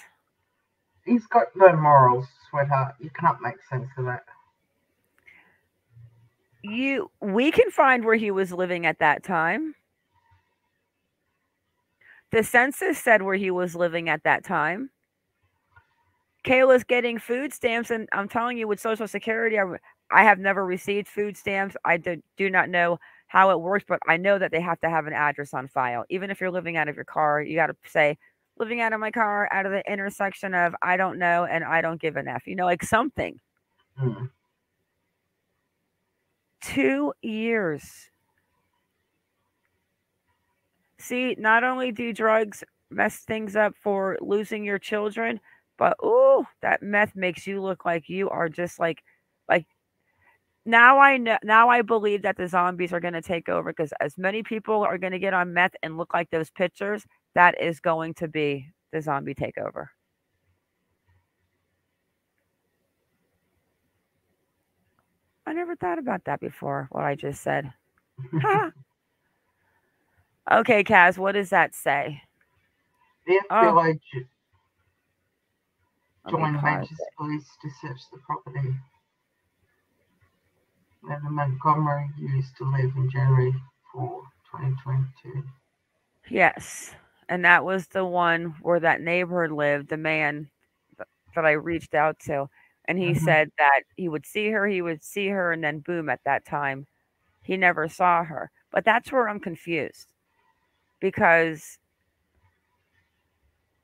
He's got no morals, sweetheart. You can't make sense of that. We can find where he was living at that time. The census said where he was living at that time. Kayla's getting food stamps, and I'm telling you, with Social Security, I have never received food stamps. I do not know how it works, but I know that they have to have an address on file. Even if you're living out of your car, you got to say, living out of my car, out of the intersection of I don't know and I don't give an F. Like something. 2 years. See, not only do drugs mess things up for losing your children, but that meth makes you look like you are just like now I know. Now I believe that the zombies are going to take over, because as many people are going to get on meth and look like those pictures, that is going to be the zombie takeover. I never thought about that before, what I just said. Okay, Kaz, what does that say? The FBI joined Manchester Police to search the property that Montgomery used to live in January 4, 2022. Yes, and that was the one where that neighbor lived, the man that I reached out to. And he said that he would see her, and then boom, at that time, he never saw her. But that's where I'm confused. Because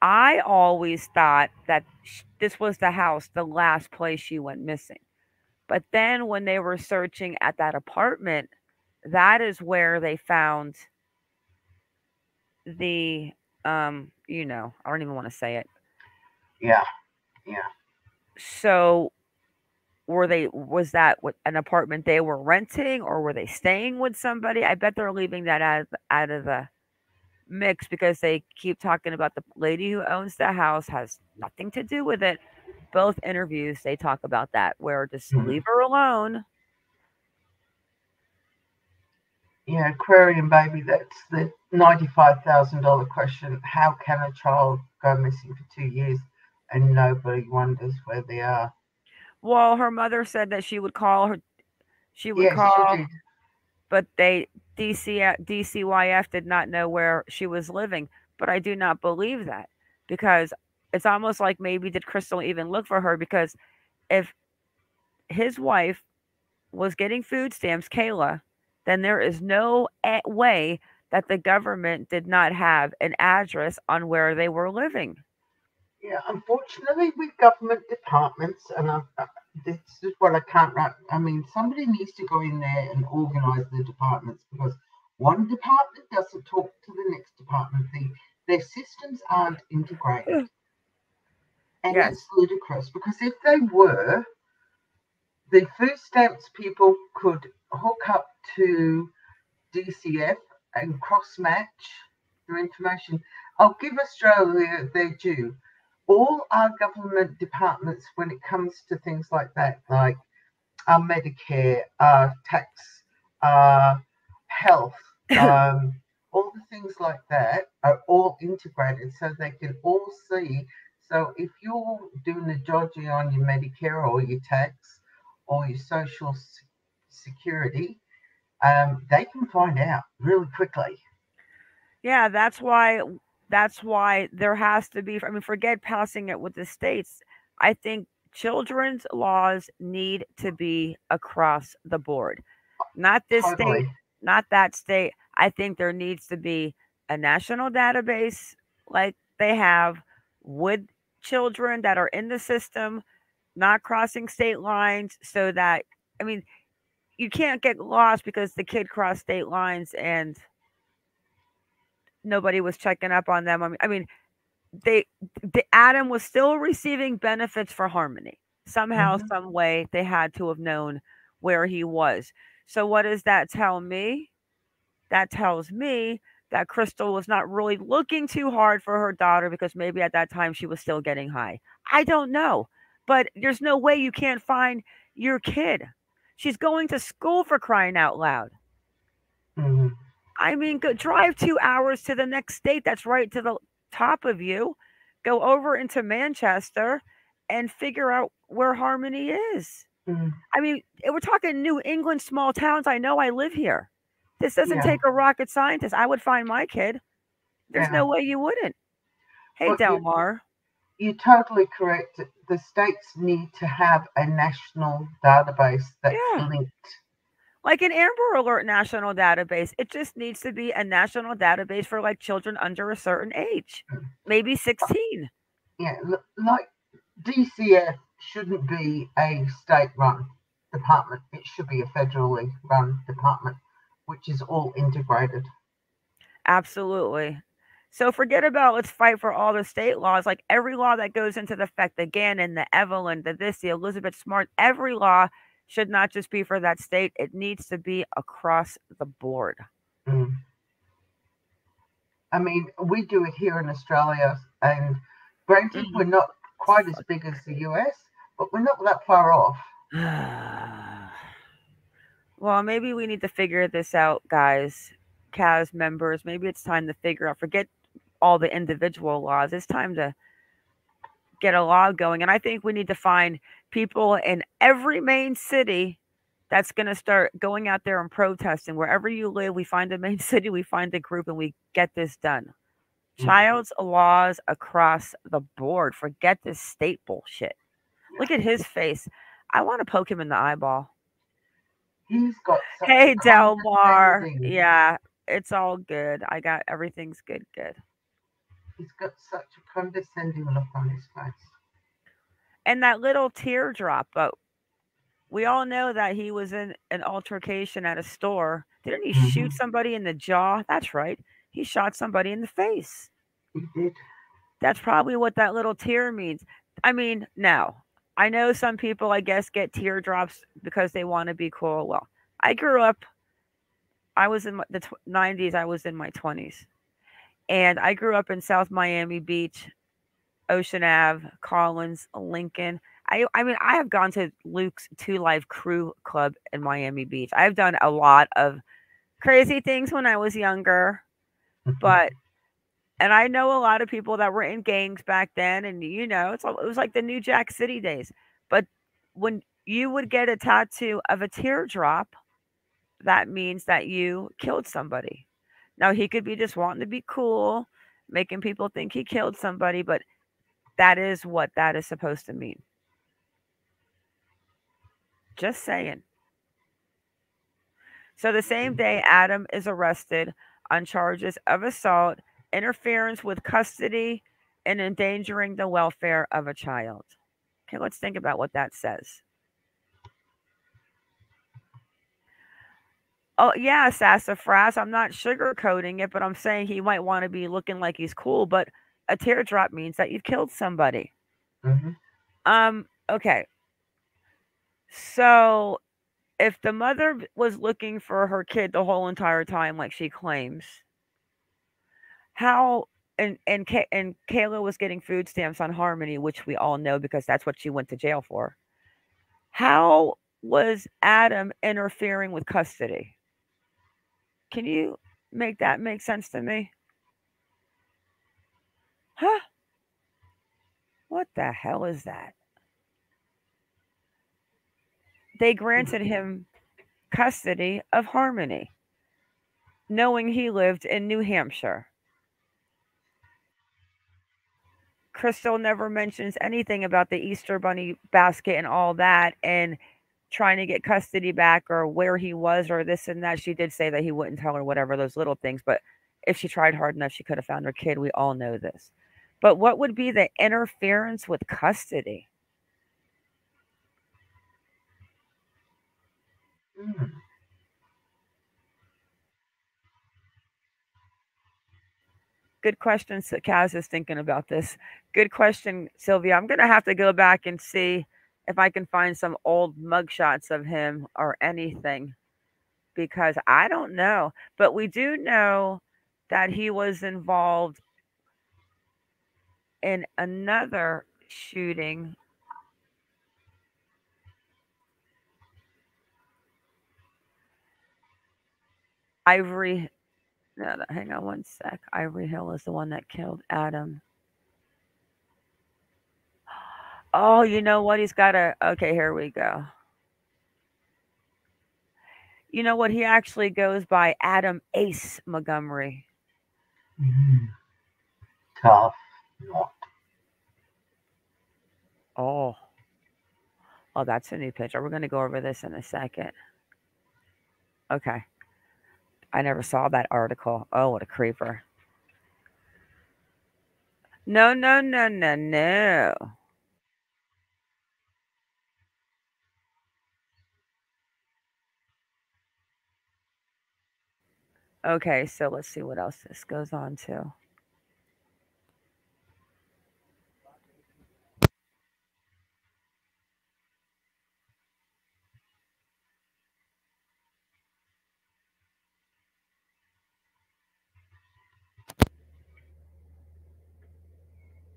I always thought that this was the house, the last place she went missing. But then when they were searching at that apartment, that is where they found the I don't even want to say it. Yeah. Yeah. So was that an apartment they were renting, or were they staying with somebody? I bet they're leaving that out of the mix because they keep talking about the lady who owns the house has nothing to do with it. Both interviews they talk about that, where just leave her alone. Yeah, Aquarium baby, that's the $95,000 question. How can a child go missing for 2 years and nobody wonders where they are? Well, her mother said that she would call her. She would Yes, call, she did. but DCYF did not know where she was living. But I do not believe that, because it's almost like, maybe did Crystal even look for her? Because if his wife was getting food stamps, Kayla, then there is no way that the government did not have an address on where they were living. Yeah, unfortunately, with government departments, and this is what I can't write. I mean, somebody needs to go in there and organise the departments, because one department doesn't talk to the next department. Their systems aren't integrated. And Yes. it's ludicrous, because if they were, the food stamps people could hook up to DCF and cross-match their information. I'll give Australia their due. All our government departments, when it comes to things like that, like our Medicare, our tax, our health, all the things like that are all integrated so they can all see. So if you're doing a dodgy on your Medicare or your tax or your social security, they can find out really quickly. Yeah, that's why there has to be, I mean, forget passing it with the states. I think children's laws need to be across the board. Not this Totally. state, not that state. I think there needs to be a national database like they have with children that are in the system, not crossing state lines, so that, I mean, you can't get lost because the kid crossed state lines and nobody was checking up on them. I mean, Adam was still receiving benefits for Harmony. Somehow, some way, they had to have known where he was. So what does that tell me? That tells me that Crystal was not really looking too hard for her daughter, because maybe at that time she was still getting high. I don't know. But there's no way you can't find your kid. She's going to school, for crying out loud. I mean, go drive 2 hours to the next state that's right to the top of you. Go over into Manchester and figure out where Harmony is. I mean, we're talking New England, small towns. I know, I live here. This doesn't take a rocket scientist. I would find my kid. There's no way you wouldn't. Hey, But Delmar. You're totally correct. The states need to have a national database that's linked. Like an Amber Alert national database. It just needs to be a national database for like children under a certain age, maybe 16. Yeah, like DCF shouldn't be a state-run department. It should be a federally run department, which is all integrated. Absolutely. So forget about let's fight for all the state laws. Like every law that goes into effect, the Gannon, the Evelyn, the Elizabeth Smart, every law should not just be for that state. It needs to be across the board. I mean, we do it here in Australia, and granted, we're not quite as big as the US, but we're not that far off. Well, maybe we need to figure this out, guys. CAS members, maybe it's time to figure out, forget all the individual laws. It's time to get a law going. And I think we need to find people in every main city that's going to start going out there and protesting. Wherever you live, we find a main city, we find a group, and we get this done. Child's laws across the board. Forget this state bullshit. Look at his face. I want to poke him in the eyeball. He's got Hey, Delmar. Yeah, it's all good. Everything's good. He's got such a condescending look on his face. And that little teardrop, but we all know that he was in an altercation at a store. Didn't he shoot somebody in the jaw? That's right. He shot somebody in the face. He did. That's probably what that little tear means. I mean, now, I know some people, I guess, get teardrops because they want to be cool. Well, I grew up, I was in the 90s, I was in my 20s. And I grew up in South Miami Beach, Ocean Ave, Collins, Lincoln. I mean, I have gone to Luke's 2 Live Crew Club in Miami Beach. I've done a lot of crazy things when I was younger, and I know a lot of people that were in gangs back then, and it was like the New Jack City days. But when you would get a tattoo of a teardrop, that means that you killed somebody. Now, he could be just wanting to be cool, making people think he killed somebody, but that is what that is supposed to mean. Just saying. So the same day, Adam is arrested on charges of assault, interference with custody, and endangering the welfare of a child. Okay, let's think about what that says. Oh, yeah, sassafras. I'm not sugarcoating it, but I'm saying he might want to be looking like he's cool, but a teardrop means that you've killed somebody. Okay. So if the mother was looking for her kid the whole entire time, like she claims, how and Kayla was getting food stamps on Harmony, which we all know because that's what she went to jail for. How was Adam interfering with custody? Can you make that make sense to me? Huh? What the hell is that? They granted him custody of Harmony, knowing he lived in New Hampshire. Crystal never mentions anything about the Easter Bunny basket and all that and trying to get custody back or where he was or this and that. She did say that he wouldn't tell her, whatever, those little things. But if she tried hard enough, she could have found her kid. We all know this. But what would be the interference with custody? Good question. Kaz is thinking about this. Good question, Sylvia. I'm going to have to go back and see if I can find some old mugshots of him or anything because I don't know. But we do know that he was involved in another shooting. Hang on one sec. Ivory Hill is the one that killed Adam. Oh, you know what? Okay, here we go. You know what? He actually goes by Adam Ace Montgomery. Tough. Oh, that's a new picture. We're going to go over this in a second. Okay. I never saw that article. Oh, what a creeper. No. Okay, so let's see what else this goes on to.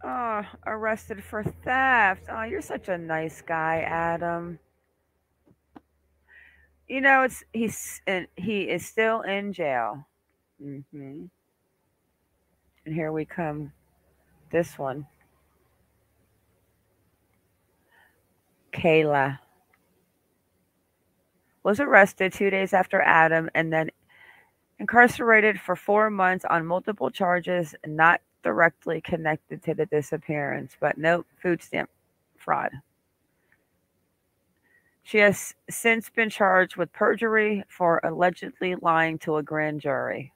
Oh, arrested for theft. Oh, you're such a nice guy, Adam. You know, he is still in jail. And here we come. This one. Kayla was arrested 2 days after Adam and then incarcerated for 4 months on multiple charges not directly connected to the disappearance, but no food stamp fraud. She has since been charged with perjury for allegedly lying to a grand jury.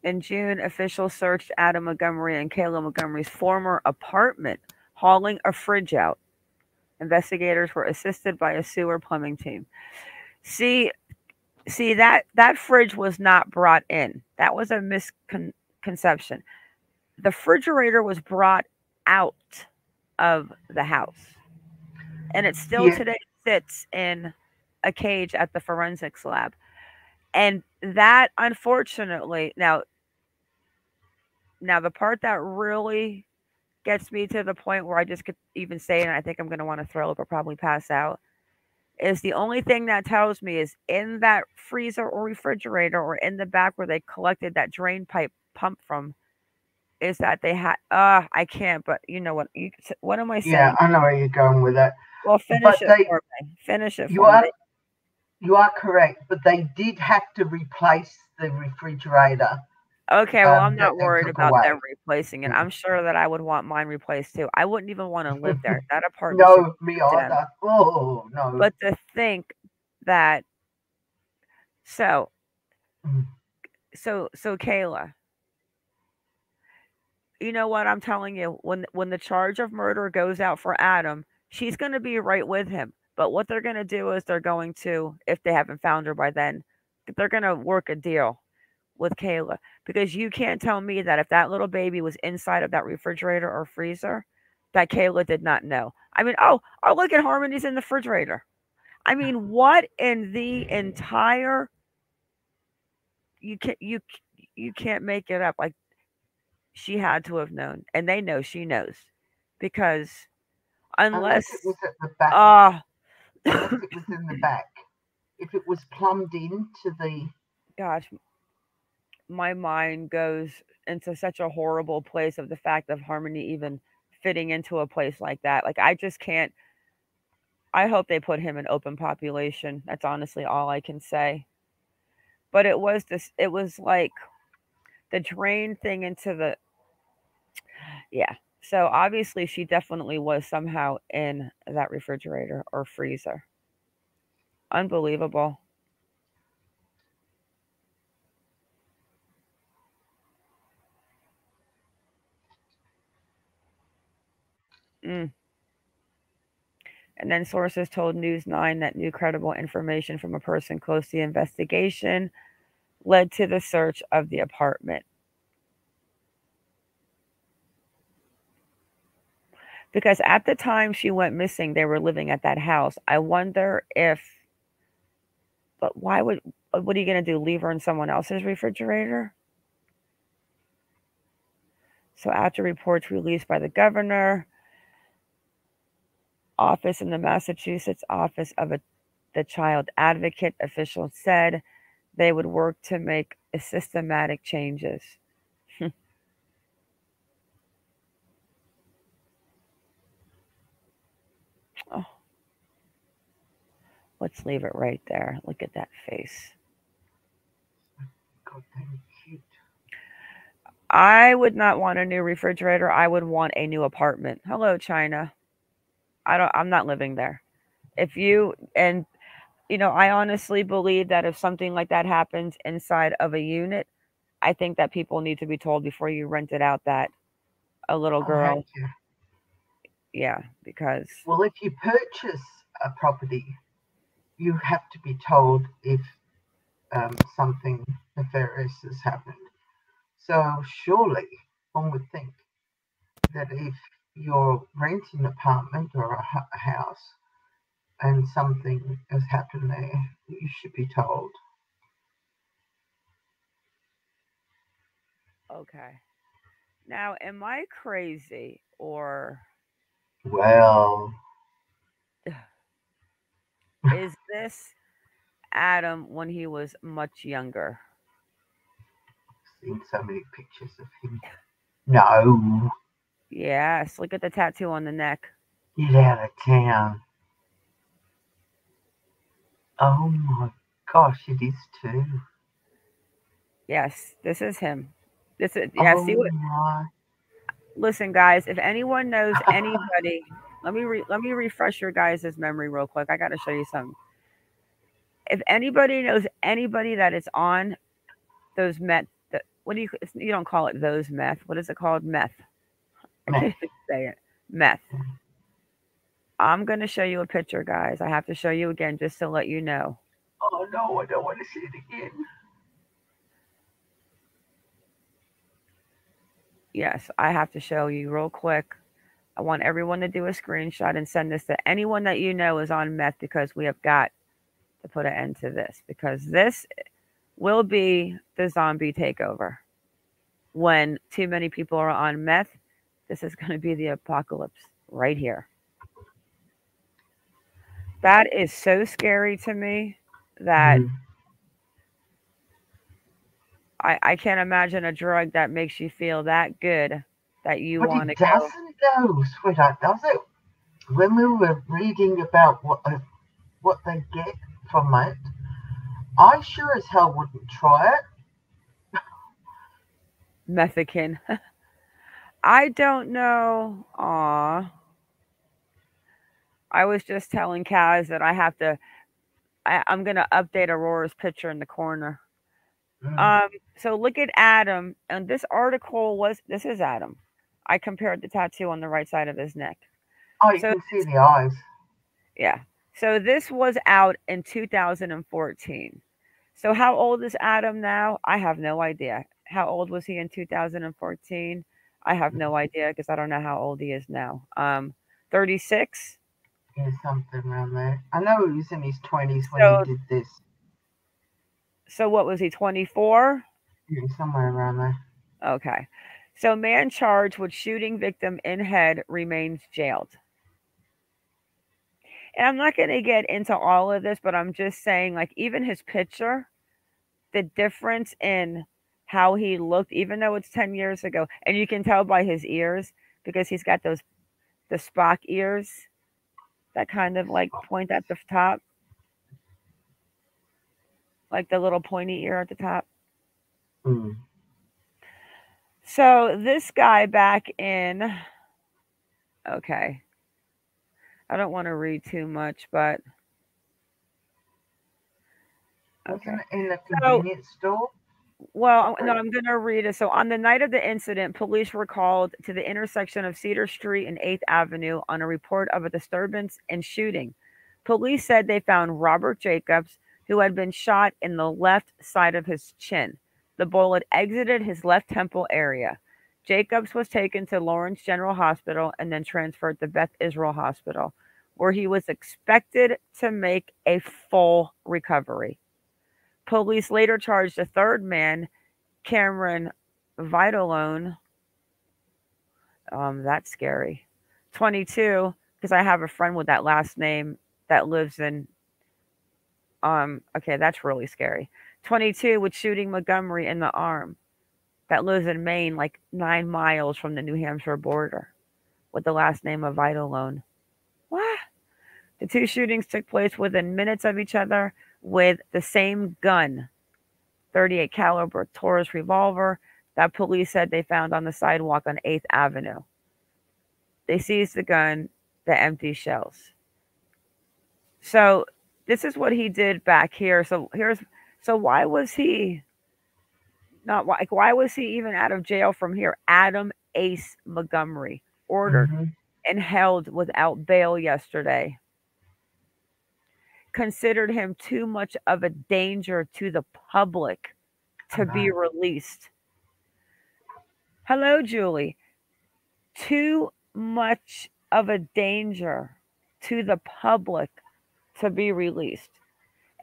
In June, officials searched Adam Montgomery and Kayla Montgomery's former apartment, hauling a fridge out. Investigators were assisted by a sewer plumbing team. See that fridge was not brought in. That was a misconception. The refrigerator was brought out of the house, and it still today sits in a cage at the forensics lab. And that, unfortunately, now the part that really gets me to the point where I just could even say it, and I think I'm going to want to throw up or probably pass out, is the only thing that tells me is in that freezer or refrigerator or in the back where they collected that drain pipe pump from, is that they had, I can't, but you know what, what am I saying? Yeah, I know where you're going with it. Well, finish it for me. Finish it for me. You are correct, but they did have to replace the refrigerator. Okay, well, I'm not worried about them replacing it. I'm sure that I would want mine replaced too. I wouldn't even want to live there. That apartment. No, me either. Oh, no. But to think that, so Kayla, you know what I'm telling you? When the charge of murder goes out for Adam, she's going to be right with him. But what they're going to do is they're going to, if they haven't found her by then, they're going to work a deal with Kayla, because you can't tell me that if that little baby was inside of that refrigerator or freezer, that Kayla did not know. I mean, oh, look at Harmony's in the refrigerator. I mean, what in the entire, you can't make it up. Like, she had to have known, and they know she knows, because unless it was at the back, unless it was in the back, if it was plumbed into the, gosh, my mind goes into such a horrible place of the fact of Harmony even fitting into a place like that. Like, I just can't. I hope they put him in open population. That's honestly all I can say. But it was like the drain thing into the, yeah. So obviously she definitely was somehow in that refrigerator or freezer. Unbelievable. And then sources told News 9 that new credible information from a person close to the investigation led to the search of the apartment. Because at the time she went missing, they were living at that house. I wonder if, but what are you going to do? Leave her in someone else's refrigerator? So after reports released by the governor office and the Massachusetts office of the child advocate, officials said they would work to make systematic changes. Oh, let's leave it right there. Look at that face. God, damn cute. I would not want a new refrigerator. I would want a new apartment. Hello, China. I'm not living there. I honestly believe that if something like that happens inside of a unit, I think that people need to be told before you rent it out that a little girl. Yeah, because. Well, if you purchase a property, you have to be told if something nefarious has happened. So surely one would think that if you're renting an apartment or a house and something has happened there, you should be told. Okay. Now, am I crazy or? Well. Is this Adam when he was much younger? I've seen so many pictures of him. No. Yes, look at the tattoo on the neck. Get out of town. Oh my gosh, it is too. Yes, this is him. This is, yeah, see what? My. Listen, guys, if anyone knows anybody, let me refresh your guys' memory real quick. I got to show you something. If anybody knows anybody that is on those what do you don't call it those meth. What is it called? Meth. I can't even say it. Meth. I'm going to show you a picture, guys. I have to show you again just to let you know. Oh, no, I don't want to see it again. Yes, I have to show you real quick. I want everyone to do a screenshot and send this to anyone that you know is on meth, because we have got to put an end to this, because this will be the zombie takeover. When too many people are on meth, this is going to be the apocalypse right here. That is so scary to me that I can't imagine a drug that makes you feel that good that you want to go. But it doesn't go, sweetheart, does it? When we were reading about what they get from it, I sure as hell wouldn't try it. Methican. I don't know. Aw. I was just telling Kaz that I'm going to update Aurora's picture in the corner. So look at Adam, and this is Adam. I compared the tattoo on the right side of his neck. Oh, you can see the eyes. Yeah. So this was out in 2014. So how old is Adam now? I have no idea. How old was he in 2014? I have no idea, because I don't know how old he is now. 36? Yeah, something around there. I know he was in his 20s when he did this. So what was he, 24? Yeah, somewhere around there. Okay. So man charged with shooting victim in head remains jailed. And I'm not going to get into all of this, but I'm just saying, like, even his picture, the difference in how he looked, even though it's 10 years ago, and you can tell by his ears, because he's got the Spock ears that kind of like point at the top. Like the little pointy ear at the top. So this guy back in, okay, I don't want to read too much, but okay. Wasn't it in the convenience store? Well, no, I'm going to read it. So on the night of the incident, police were called to the intersection of Cedar Street and 8th Avenue on a report of a disturbance and shooting. Police said they found Robert Jacobs, who had been shot in the left side of his chin. The bullet exited his left temple area. Jacobs was taken to Lawrence General Hospital and then transferred to Beth Israel Hospital, where he was expected to make a full recovery. Police later charged a third man, Cameron Vigilant. That's scary. 22, because I have a friend with that last name that lives in. Okay, that's really scary. 22 with shooting Montgomery in the arm, that lives in Maine, like 9 miles from the New Hampshire border, with the last name of Vigilant. What? The two shootings took place within minutes of each other with the same gun, 38 caliber Taurus revolver, that police said they found on the sidewalk on 8th Avenue. They seized the gun, the empty shells. So this is what he did back here. So why was he why was he even out of jail from here? Adam Ace Montgomery, ordered and held without bail yesterday. Considered him too much of a danger to the public to be released. Hello, Julie. Too much of a danger to the public to be released.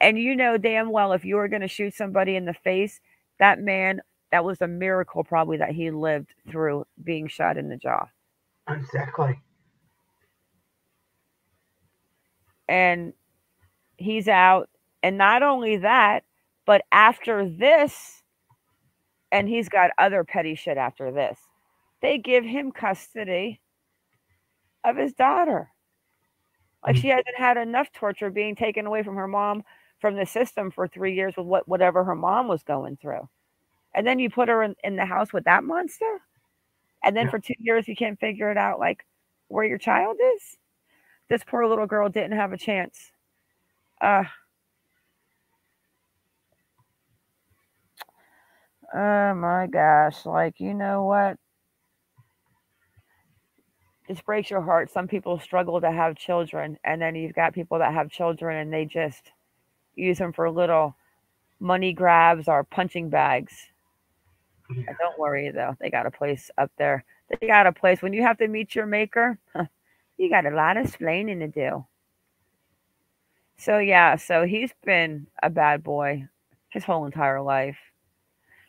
And you know damn well, if you were going to shoot somebody in the face, that man, that was a miracle probably that he lived through being shot in the jaw. Exactly. And he's out. And not only that, but after this, and he's got other petty shit after this, they give him custody of his daughter. Like, she hasn't had enough torture being taken away from her mom, from the system for 3 years with whatever her mom was going through. And then you put her in the house with that monster? And then for 2 years you can't figure it out, like, where your child is? This poor little girl didn't have a chance. Oh my gosh. Like, you know what? This breaks your heart. Some people struggle to have children, and then you've got people that have children and they just use them for little money grabs or punching bags. Yeah. And don't worry though, they got a place up there. They got a place when you have to meet your maker. You got a lot of explaining to do. So yeah, so he's been a bad boy his whole entire life.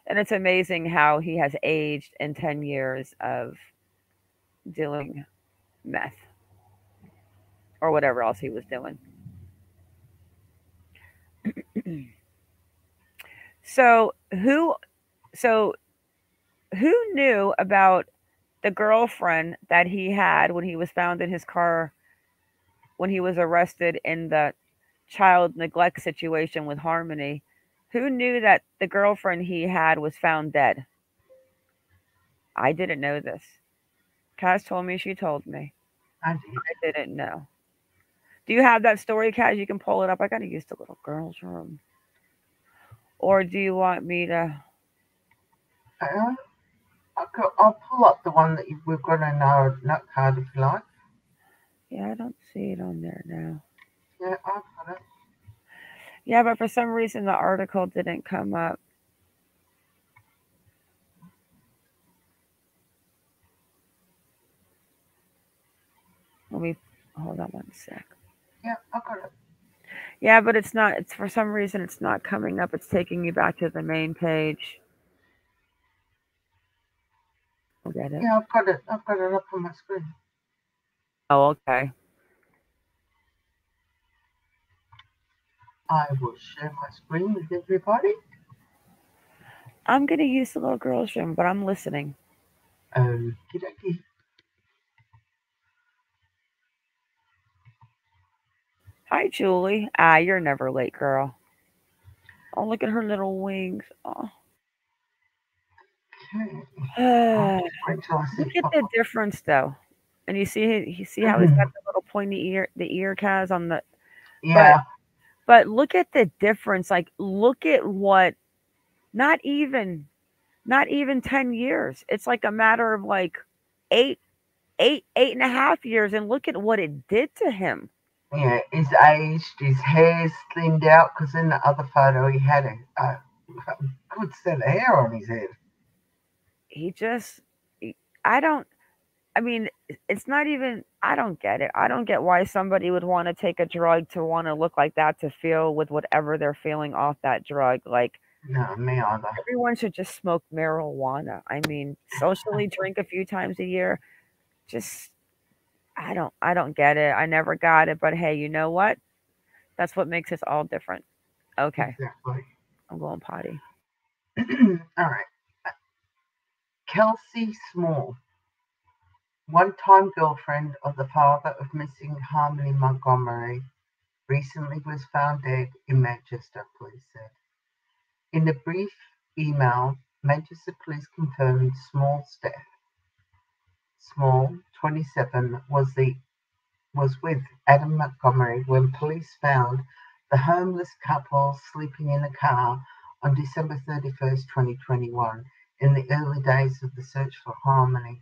And it's amazing how he has aged in 10 years of doing meth or whatever else he was doing. So so who knew about the girlfriend that he had when he was found in his car when he was arrested in the child neglect situation with Harmony? Who knew that the girlfriend he had was found dead? I didn't know this. Kaz told me, she told me. I I didn't know. Do you have that story, Kaz? You can pull it up. I got to use the little girl's room. Or do you want me to? I'll pull up the one that we've got in our note card if you like. Yeah, I don't see it on there now. Yeah, I've got it. Yeah, but for some reason the article didn't come up. Let me hold on one sec. Yeah, I've got it. Yeah, but it's not. It's for some reason it's not coming up. It's taking me back to the main page. I'll get it. Yeah, I've got it. I've got it up on my screen. Oh, okay. I will share my screen with everybody. I'm gonna use the little girl's room, but I'm listening. Okie dokie. Hi, Julie. You're never late, girl. Oh, look at her little wings. Oh. Okay. Look at the difference, though. And you see how he's got the little pointy ear, the ear caz on the. Yeah. But look at the difference. Like, look at what. Not even 10 years. It's like a matter of like 8.5 years, and look at what it did to him. Yeah, he's aged, his hair's thinned out, because in the other photo he had a good set of hair on his head. I mean, it's not even, I don't get it. I don't get why somebody would want to take a drug to want to look like that, to feel with whatever they're feeling off that drug. Like, no, me either. Everyone should just smoke marijuana. I mean, socially drink a few times a year. Just, I don't get it. I never got it. But hey, you know what? That's what makes us all different. Okay. Exactly. I'm going potty. All right. Kelsey Small, one-time girlfriend of the father of missing Harmony Montgomery, recently was found dead in Manchester, police said. In a brief email, Manchester police confirmed Small's death. Small, 27, was with Adam Montgomery when police found the homeless couple sleeping in a car on December 31st, 2021, in the early days of the search for Harmony.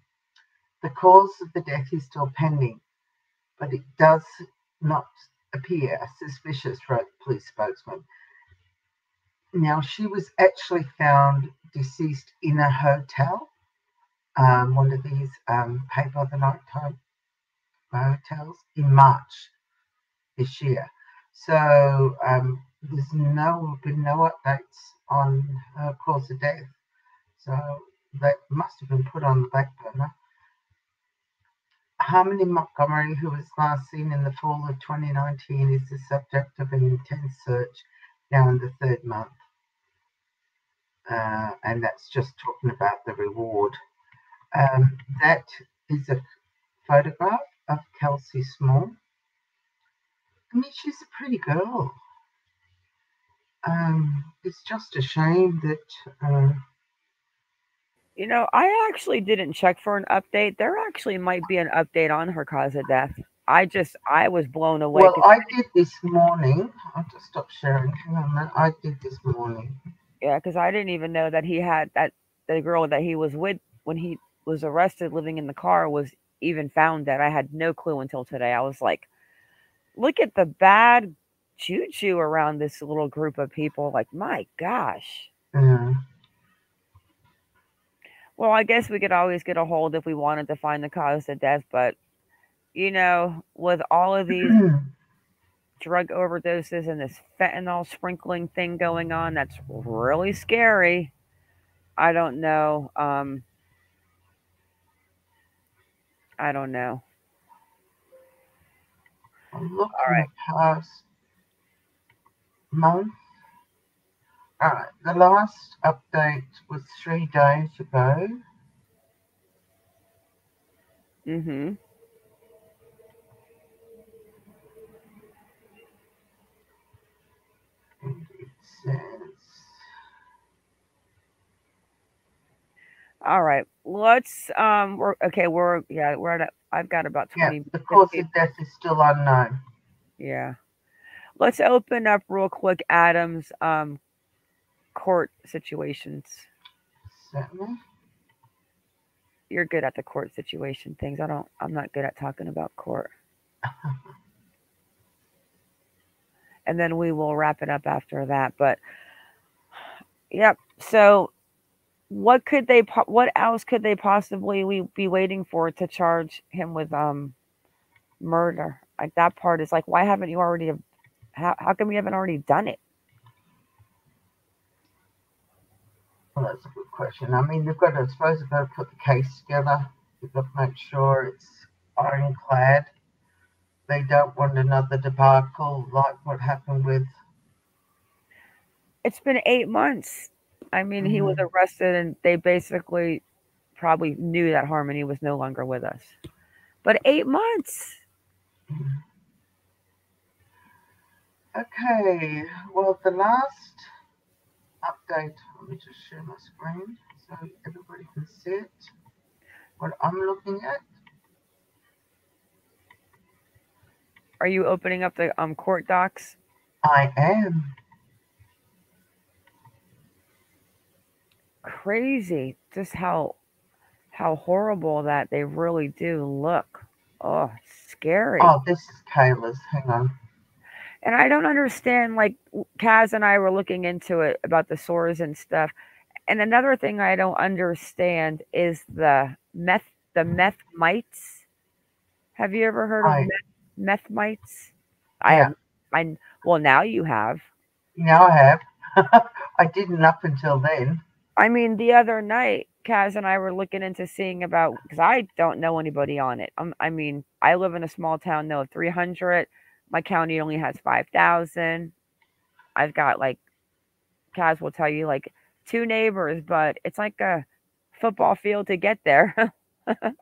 The cause of the death is still pending, but it does not appear suspicious, wrote police spokesman. Now, she was actually found deceased in a hotel, one of these pay by the night type hotels, in March this year. So there's been no updates on her cause of death. So that must have been put on the back burner. Harmony Montgomery, who was last seen in the fall of 2019, is the subject of an intense search now in the third month. And that's just talking about the reward. That is a photograph of Kelsey Small. I mean, she's a pretty girl. It's just a shame that... You know, I actually didn't check for an update. There actually might be an update on her cause of death. I was blown away. Well, I did this morning. I'll just stop sharing. Hang on a minute. I did this morning. Yeah, because I didn't even know that he had that the girl that he was with when he was arrested living in the car was even found dead. I had no clue until today. I was like, look at the bad juju around this little group of people. Like, my gosh. Yeah. Well, I guess we could always get a hold if we wanted to find the cause of death, but with all of these drug overdoses and this fentanyl sprinkling thing going on, that's really scary. I don't know. I don't know. I'm looking past month. All right, the last update was 3 days ago. Mm-hmm. And it says, all right, let's we're at I've got about 20 the cause of death is still unknown. Yeah. Let's open up real quick Adam's court situations. Certainly. You're good at the court situation things. I'm not good at talking about court. And then we will wrap it up after that. But yep. So what else could they possibly be waiting for to charge him with murder? Like that part is like, why haven't you already how come you haven't already done it? Well, that's a good question. I mean, I suppose they've got to put the case together. They've got to make sure it's ironclad. They don't want another debacle like what happened with. It's been 8 months. I mean, he was arrested and they basically probably knew that Harmony was no longer with us. But 8 months. Okay, well, the last update, let me just share my screen so everybody can see it, what I'm looking at. Are you opening up the court docs? I am. Crazy just how horrible that they really do look. Oh, scary. Oh, this is Kayla's. Hang on. And I don't understand, like, Kaz and I were looking into it about the sores and stuff. And another thing I don't understand is the meth mites. Have you ever heard of meth mites? Well, now you have. Now I have. I didn't up until then. I mean, the other night, Kaz and I were looking into seeing about, because I don't know anybody on it. I mean, I live in a small town, of 300. My county only has 5,000. I've got, like, Kaz will tell you, like, 2 neighbors, but it's like a football field to get there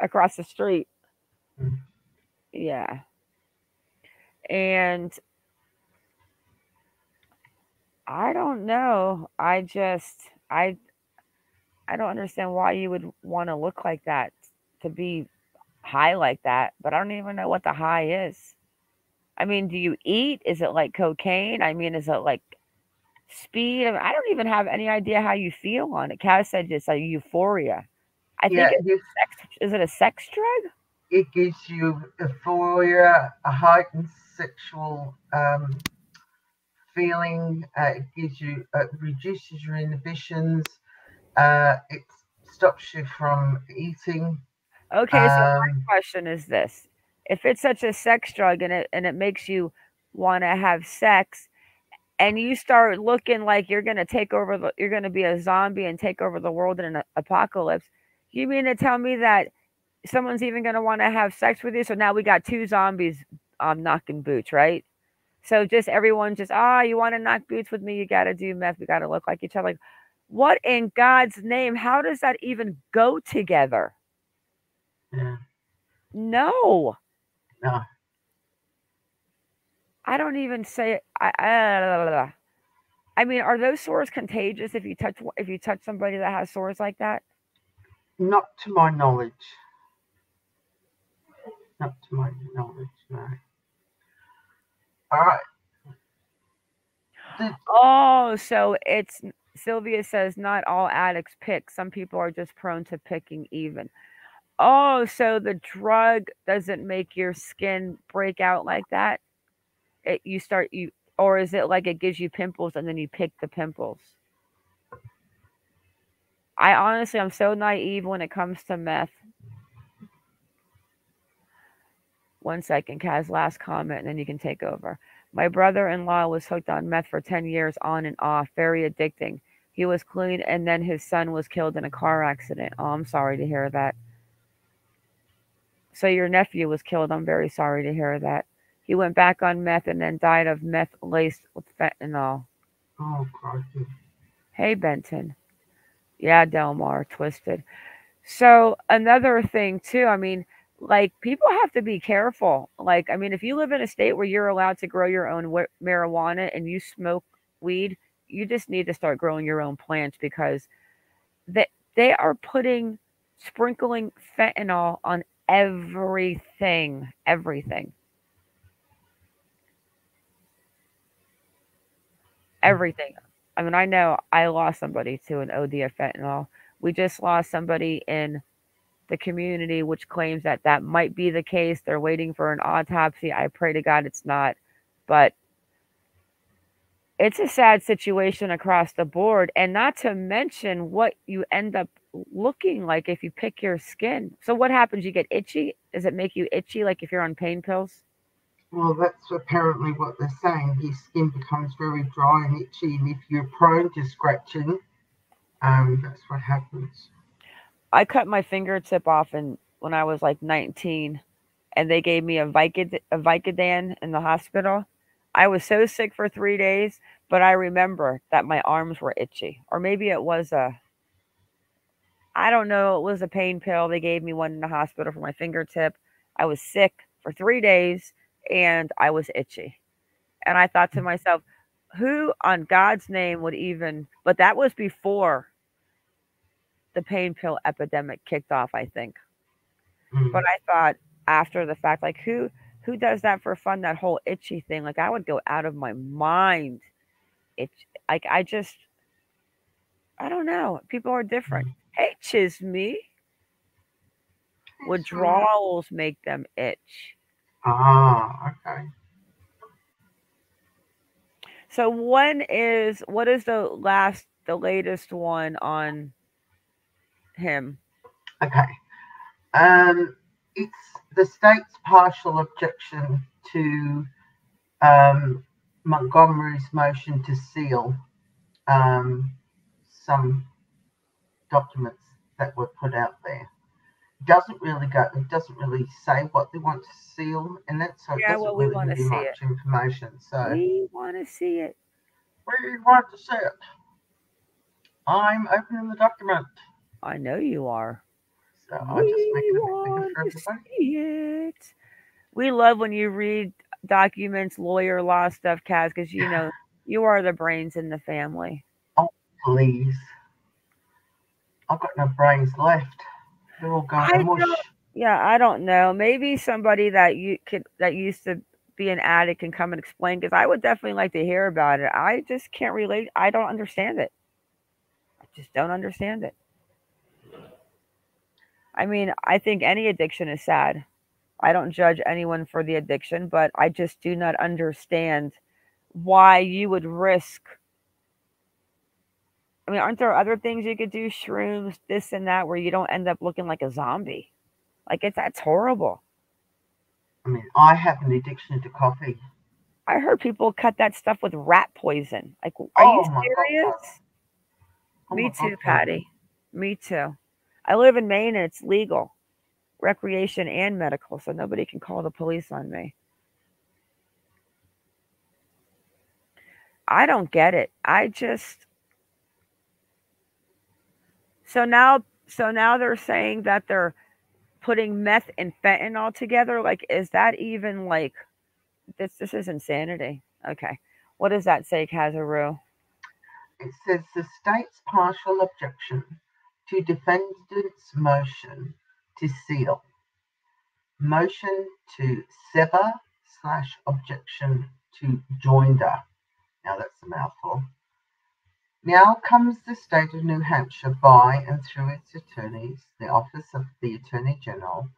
across the street. Yeah. And I don't know. I don't understand why you would want to look like that, to be high like that, but I don't even know what the high is. I mean, do you eat? Is it like cocaine? I mean, is it like speed? I mean, I don't even have any idea how you feel on it. Kaz said it's like euphoria. I think is it a sex drug? It gives you euphoria, a heightened sexual feeling. It reduces your inhibitions. It stops you from eating. Okay, so my question is this: if it's such a sex drug and it makes you want to have sex, and you start looking like you're gonna you're gonna be a zombie and take over the world in an apocalypse, you mean to tell me that someone's even gonna want to have sex with you? So now we got 2 zombies knocking boots, right? So just everyone you want to knock boots with me? You got to do meth. We got to look like each other. Like, what in God's name? How does that even go together? Yeah. No. No. I don't even say it. I mean, are those sores contagious if you touch somebody that has sores like that? Not to my knowledge. Not to my knowledge, no. All right. Oh, so it's Sylvia says, not all addicts pick. Some people are just prone to picking even. Oh, so the drug doesn't make your skin break out like that? Or is it like it gives you pimples and then you pick the pimples? I'm so naive when it comes to meth. 1 second, Kaz, last comment, and then you can take over. My brother-in-law was hooked on meth for 10 years on and off, very addicting. He was clean, and then his son was killed in a car accident. Oh, I'm sorry to hear that. So your nephew was killed. I'm very sorry to hear that. He went back on meth and then died of meth laced with fentanyl. Oh, God. Hey, Benton. Yeah, Delmar, twisted. So another thing, too, I mean, like, people have to be careful. Like, I mean, if you live in a state where you're allowed to grow your own marijuana and you smoke weed, you just need to start growing your own plants, because they are sprinkling fentanyl on everything. Everything. I mean, I know I lost somebody to an OD of fentanyl. We just lost somebody in the community which claims that that might be the case. They're waiting for an autopsy. I pray to God it's not. But it's a sad situation across the board, and not to mention what you end up looking like if you pick your skin. So what happens? You get itchy? Does it make you itchy like if you're on pain pills? Well, that's apparently what they're saying. His skin becomes very dry and itchy, and if you're prone to scratching, that's what happens. I cut my fingertip off when I was like 19, and they gave me a Vicodin in the hospital. I was so sick for 3 days, but I remember that my arms were itchy. Or maybe it was I don't know, it was a pain pill. They gave me one in the hospital for my fingertip. I was sick for 3 days, and I was itchy. And I thought to myself, who on God's name would even... But that was before the pain pill epidemic kicked off, I think. But I thought after the fact, like, who does that for fun, that whole itchy thing? Like, I would go out of my mind. Like, I don't know. People are different. Hey, Chisme. Withdrawals make them itch. Ah, okay. So what is the latest one on him? Okay. It's the state's partial objection to Montgomery's motion to seal some documents that were put out there. It doesn't really say what they want to seal in it, so it doesn't really give you much information. So we want to see it. We want to see it. I'm opening the document. I know you are. So I'll just make it a bit bigger for everybody. See it. We love when you read documents, lawyer law stuff, Kaz, because you know you are the brains in the family. Oh, please. I've got no brains left. They're all going to mush. Yeah, I don't know. Maybe somebody that used to be an addict can come and explain, because I would definitely like to hear about it. I just can't relate. I don't understand it. I just don't understand it. I mean, I think any addiction is sad. I don't judge anyone for the addiction, but I just do not understand why you would risk. I mean, aren't there other things you could do? Shrooms, this and that, where you don't end up looking like a zombie. Like, that's horrible. I mean, I have an addiction to coffee. I heard people cut that stuff with rat poison. Like, are you serious? Me too, Patty. Me too. I live in Maine and it's legal. Recreation and medical, so nobody can call the police on me. I don't get it. So now they're saying that they're putting meth and fentanyl together. Like, is that even like this is insanity. Okay. What does that say, Kazaru? It says the state's partial objection to defendant's motion to seal. Motion to sever/objection to joinder. Now that's a mouthful. Now comes the state of New Hampshire by and through its attorneys, the Office of the Attorney General,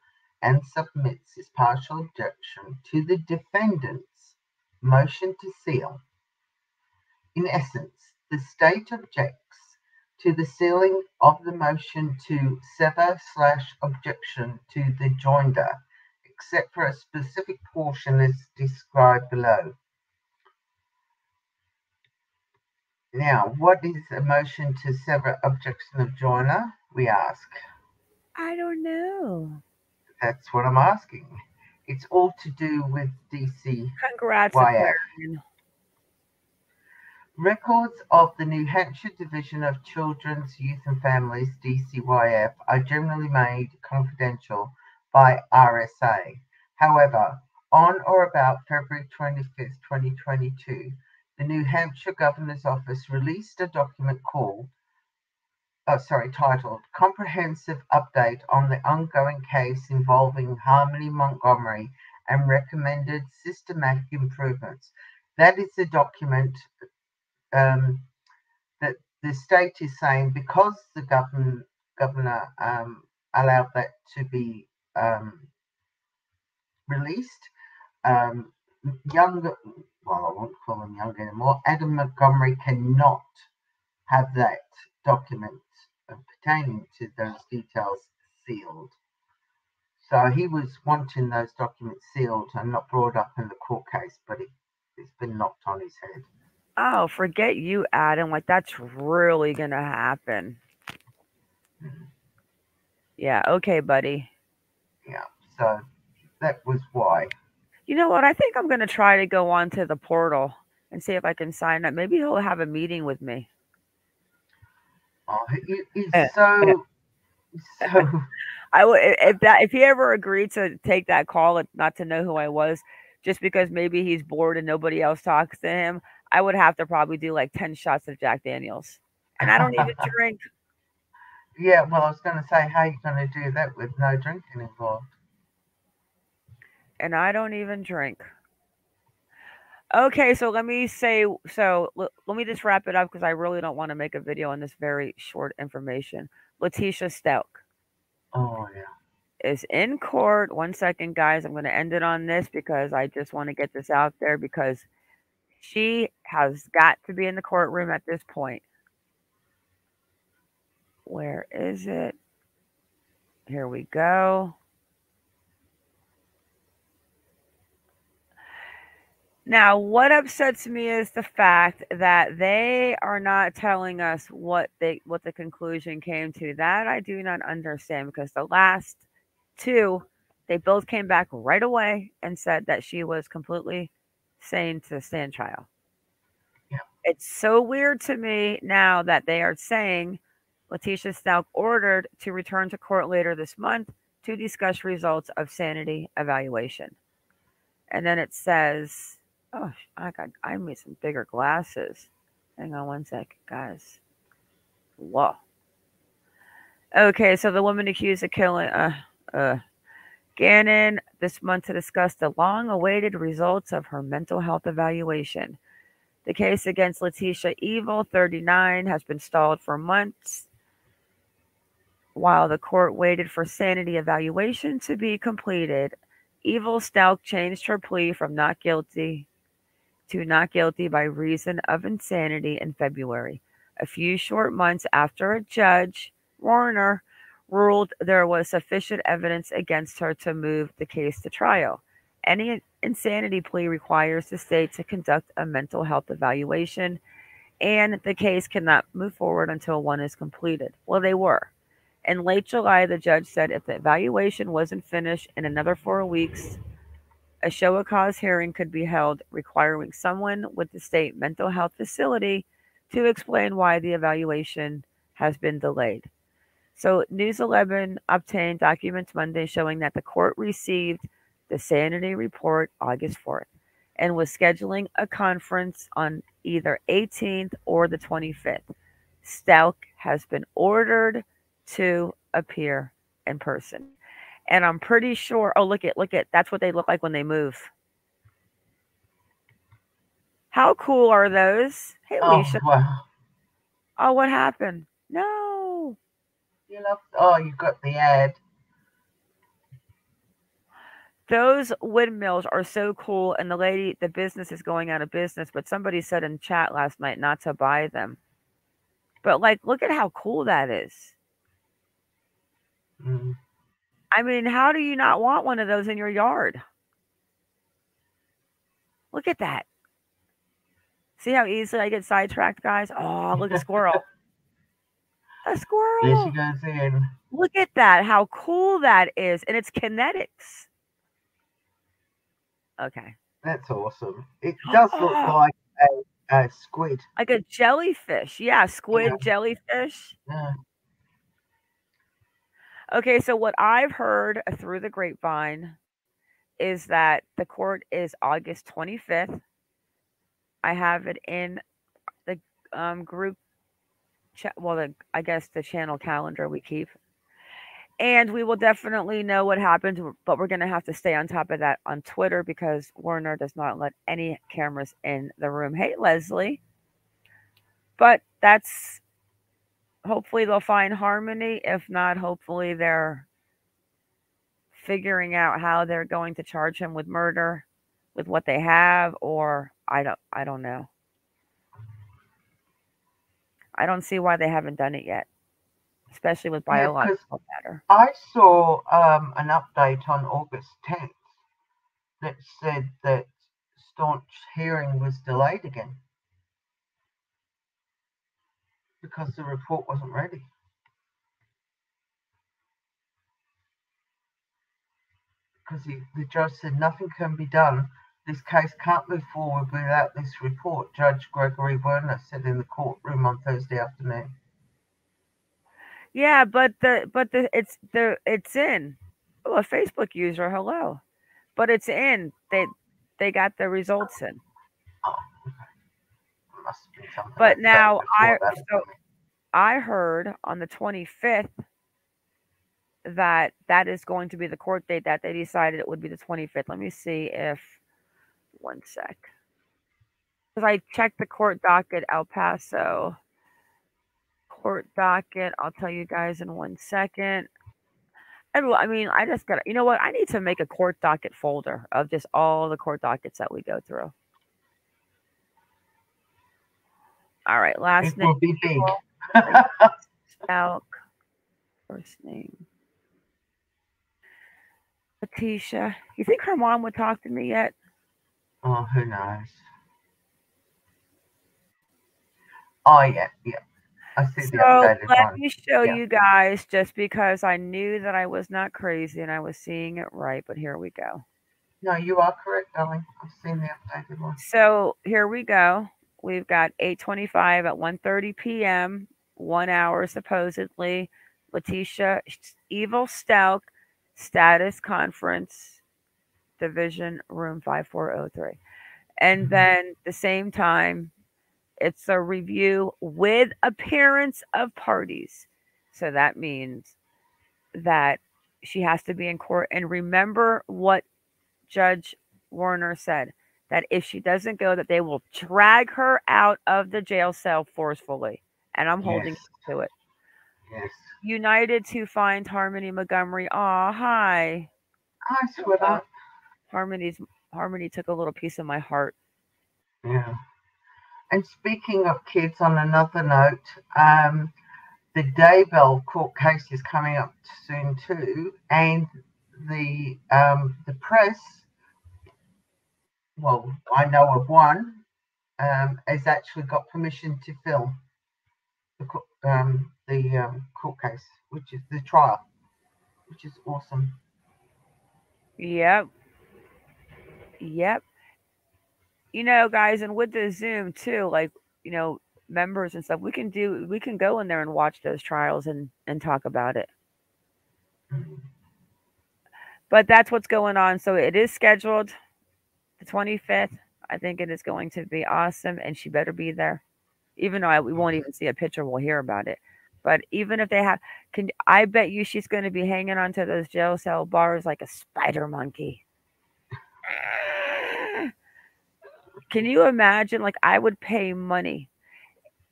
and submits its partial objection to the defendant's motion to seal. In essence, the state objects to the sealing of the motion to sever/objection to the joinder, except for a specific portion as described below. Now, what is a motion to sever objection of joiner, we ask? I don't know. That's what I'm asking. It's all to do with DCYF. Congrats, Aquarian. Records of the New Hampshire Division of Children's, Youth and Families, DCYF, are generally made confidential by RSA. However, on or about February 25th, 2022, the New Hampshire Governor's Office released a document titled Comprehensive Update on the Ongoing Case Involving Harmony Montgomery and Recommended Systematic Improvements. That is the document that the state is saying, because the governor allowed that to be released, I won't call him young anymore, Adam Montgomery cannot have that document pertaining to those details sealed. So he was wanting those documents sealed and not brought up in the court case, but it's been knocked on his head. Oh, forget you, Adam. Like, that's really going to happen. Yeah, okay, buddy. Yeah, so that was why. You know what? I think I'm going to try to go onto the portal and see if I can sign up. Maybe he'll have a meeting with me. Oh, it's so... If he ever agreed to take that call, not to know who I was, just because maybe he's bored and nobody else talks to him, I would have to probably do like 10 shots of Jack Daniels. And I don't even drink. Yeah, well, I was going to say, how are you going to do that with no drinking involved? And I don't even drink. Okay, so let me just wrap it up because I really don't want to make a video on this very short information. Letitia Stelk. Oh, yeah. Is in court. 1 second, guys. I'm going to end it on this because I just want to get this out there because she has got to be in the courtroom at this point. Where is it? Here we go. Now, what upsets me is the fact that they are not telling us what the conclusion came to. That I do not understand, because the last two, they both came back right away and said that she was completely sane to stand trial. Yeah. It's so weird to me now that they are saying Letitia Stelk ordered to return to court later this month to discuss results of sanity evaluation. And then it says, oh, I made some bigger glasses. Hang on 1 second, guys. Whoa. Okay, so the woman accused of killing Gannon this month to discuss the long-awaited results of her mental health evaluation. The case against Letitia Evil, 39, has been stalled for months while the court waited for sanity evaluation to be completed. Evil Stelk changed her plea from not guilty to not guilty by reason of insanity in February, a few short months after a judge, Warner, ruled there was sufficient evidence against her to move the case to trial. Any insanity plea requires the state to conduct a mental health evaluation, and the case cannot move forward until one is completed. Well, they were. In late July, the judge said if the evaluation wasn't finished in another 4 weeks, a show of cause hearing could be held, requiring someone with the state mental health facility to explain why the evaluation has been delayed. So News 11 obtained documents Monday showing that the court received the sanity report August 4th and was scheduling a conference on either 18th or the 25th. Stelk has been ordered to appear in person. And I'm pretty sure, oh, look at, that's what they look like when they move. How cool are those? Hey, Alicia. Oh, wow. Oh, what happened? No. You love. Oh, you got the ad. Those windmills are so cool, and the business is going out of business, but somebody said in chat last night not to buy them. But like, look at how cool that is. Mm. I mean, how do you not want one of those in your yard? Look at that. See how easily I get sidetracked, guys? Oh, look at squirrel. A squirrel. There she goes in. Look at that. How cool that is. And it's kinetics. Okay. That's awesome. It does look like a squid. Like a jellyfish. Yeah, squid, jellyfish. Yeah. Okay, so what I've heard through the grapevine is that the court is August 25th. I have it in the group chat. Well, I guess the channel calendar we keep. And we will definitely know what happened, but we're going to have to stay on top of that on Twitter because Warner does not let any cameras in the room. Hey, Leslie. But that's hopefully they'll find Harmony. If not, hopefully they're figuring out how they're going to charge him with murder with what they have, or I don't know. I don't see why they haven't done it yet, especially with biological matter. I saw an update on August 10th that said that Staunch hearing was delayed again because the report wasn't ready. Because the judge said nothing can be done. This case can't move forward without this report, Judge Gregory Werner said in the courtroom on Thursday afternoon. Yeah, but it's in. Oh, a Facebook user, hello. But it's in. They got the results in. Oh, okay. Must have been something. But now I heard on the 25th that is going to be the court date that they decided it would be the 25th. Let me see if 1 sec. Because I checked the court docket, El Paso. Court docket. I'll tell you guys in 1 second. And I mean, I just got to, you know what? I need to make a court docket folder of just all the court dockets that we go through. All right, last name. It will be big. Elk. First name. Letitia. You think her mom would talk to me yet? Oh, who knows? Oh, yeah. I see the updated one. Let me show you guys just because I knew that I was not crazy and I was seeing it right, but here we go. No, you are correct, darling. I've seen the updated one. So here we go. We've got 8:25 at 1:30 p.m., 1 hour supposedly. Letitia Evil Stelk, status conference, division room 5403. And then the same time, it's a review with appearance of parties. So that means that she has to be in court. And remember what Judge Warner said, that if she doesn't go, that they will drag her out of the jail cell forcefully. And I'm holding to it. Yes. United to find Harmony Montgomery. Aw, hi. Hi, sweetheart. Harmony took a little piece of my heart. Yeah. And speaking of kids, on another note, the Daybell court case is coming up soon too, and the press, well, I know of one, has actually got permission to film the court case, which is the trial, which is awesome. Yep. You know, guys, and with the Zoom too, like, you know, members and stuff, we can go in there and watch those trials and talk about it. But that's what's going on. So it is scheduled the 25th. I think it is going to be awesome, and she better be there. Even though we won't even see a picture, we'll hear about it. But even if they have, I bet you she's going to be hanging onto those jail cell bars like a spider monkey. Can you imagine? Like, I would pay money.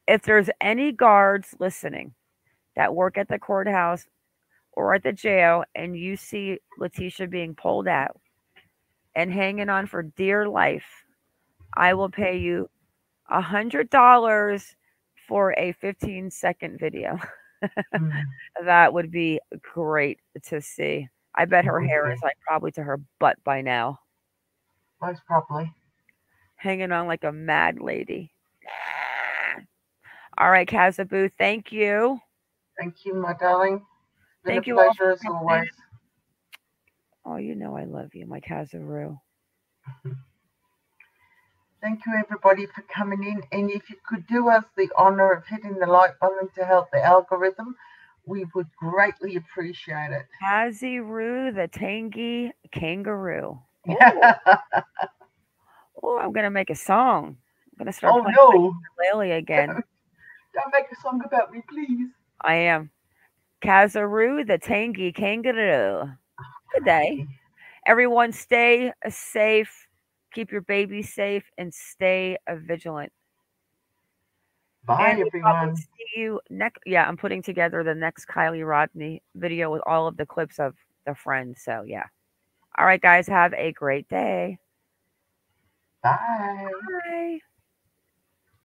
if there's any guards listening that work at the courthouse or at the jail and you see Letitia being pulled out and hanging on for dear life, I will pay you $100 for a 15-second video. That would be great to see. I bet her hair is like probably to her butt by now. Most probably. Hanging on like a mad lady. All right, Kazaboo, thank you. Thank you, my darling. Thank you. Pleasure as always. Oh, you know I love you, my Kazaroo. Thank you, everybody, for coming in. And if you could do us the honor of hitting the like button to help the algorithm, we would greatly appreciate it. Kazaroo, the tangy kangaroo. Oh, I'm going to make a song. I'm going to start playing ukulele again. Don't make a song about me, please. I am. Kazaroo, the tangy kangaroo. Good day. Everyone stay safe. Keep your baby safe and stay vigilant. Bye, everyone. See you next. Yeah, I'm putting together the next Kylie Rodney video with all of the clips of the friends. So, yeah. All right, guys. Have a great day. Bye. Bye.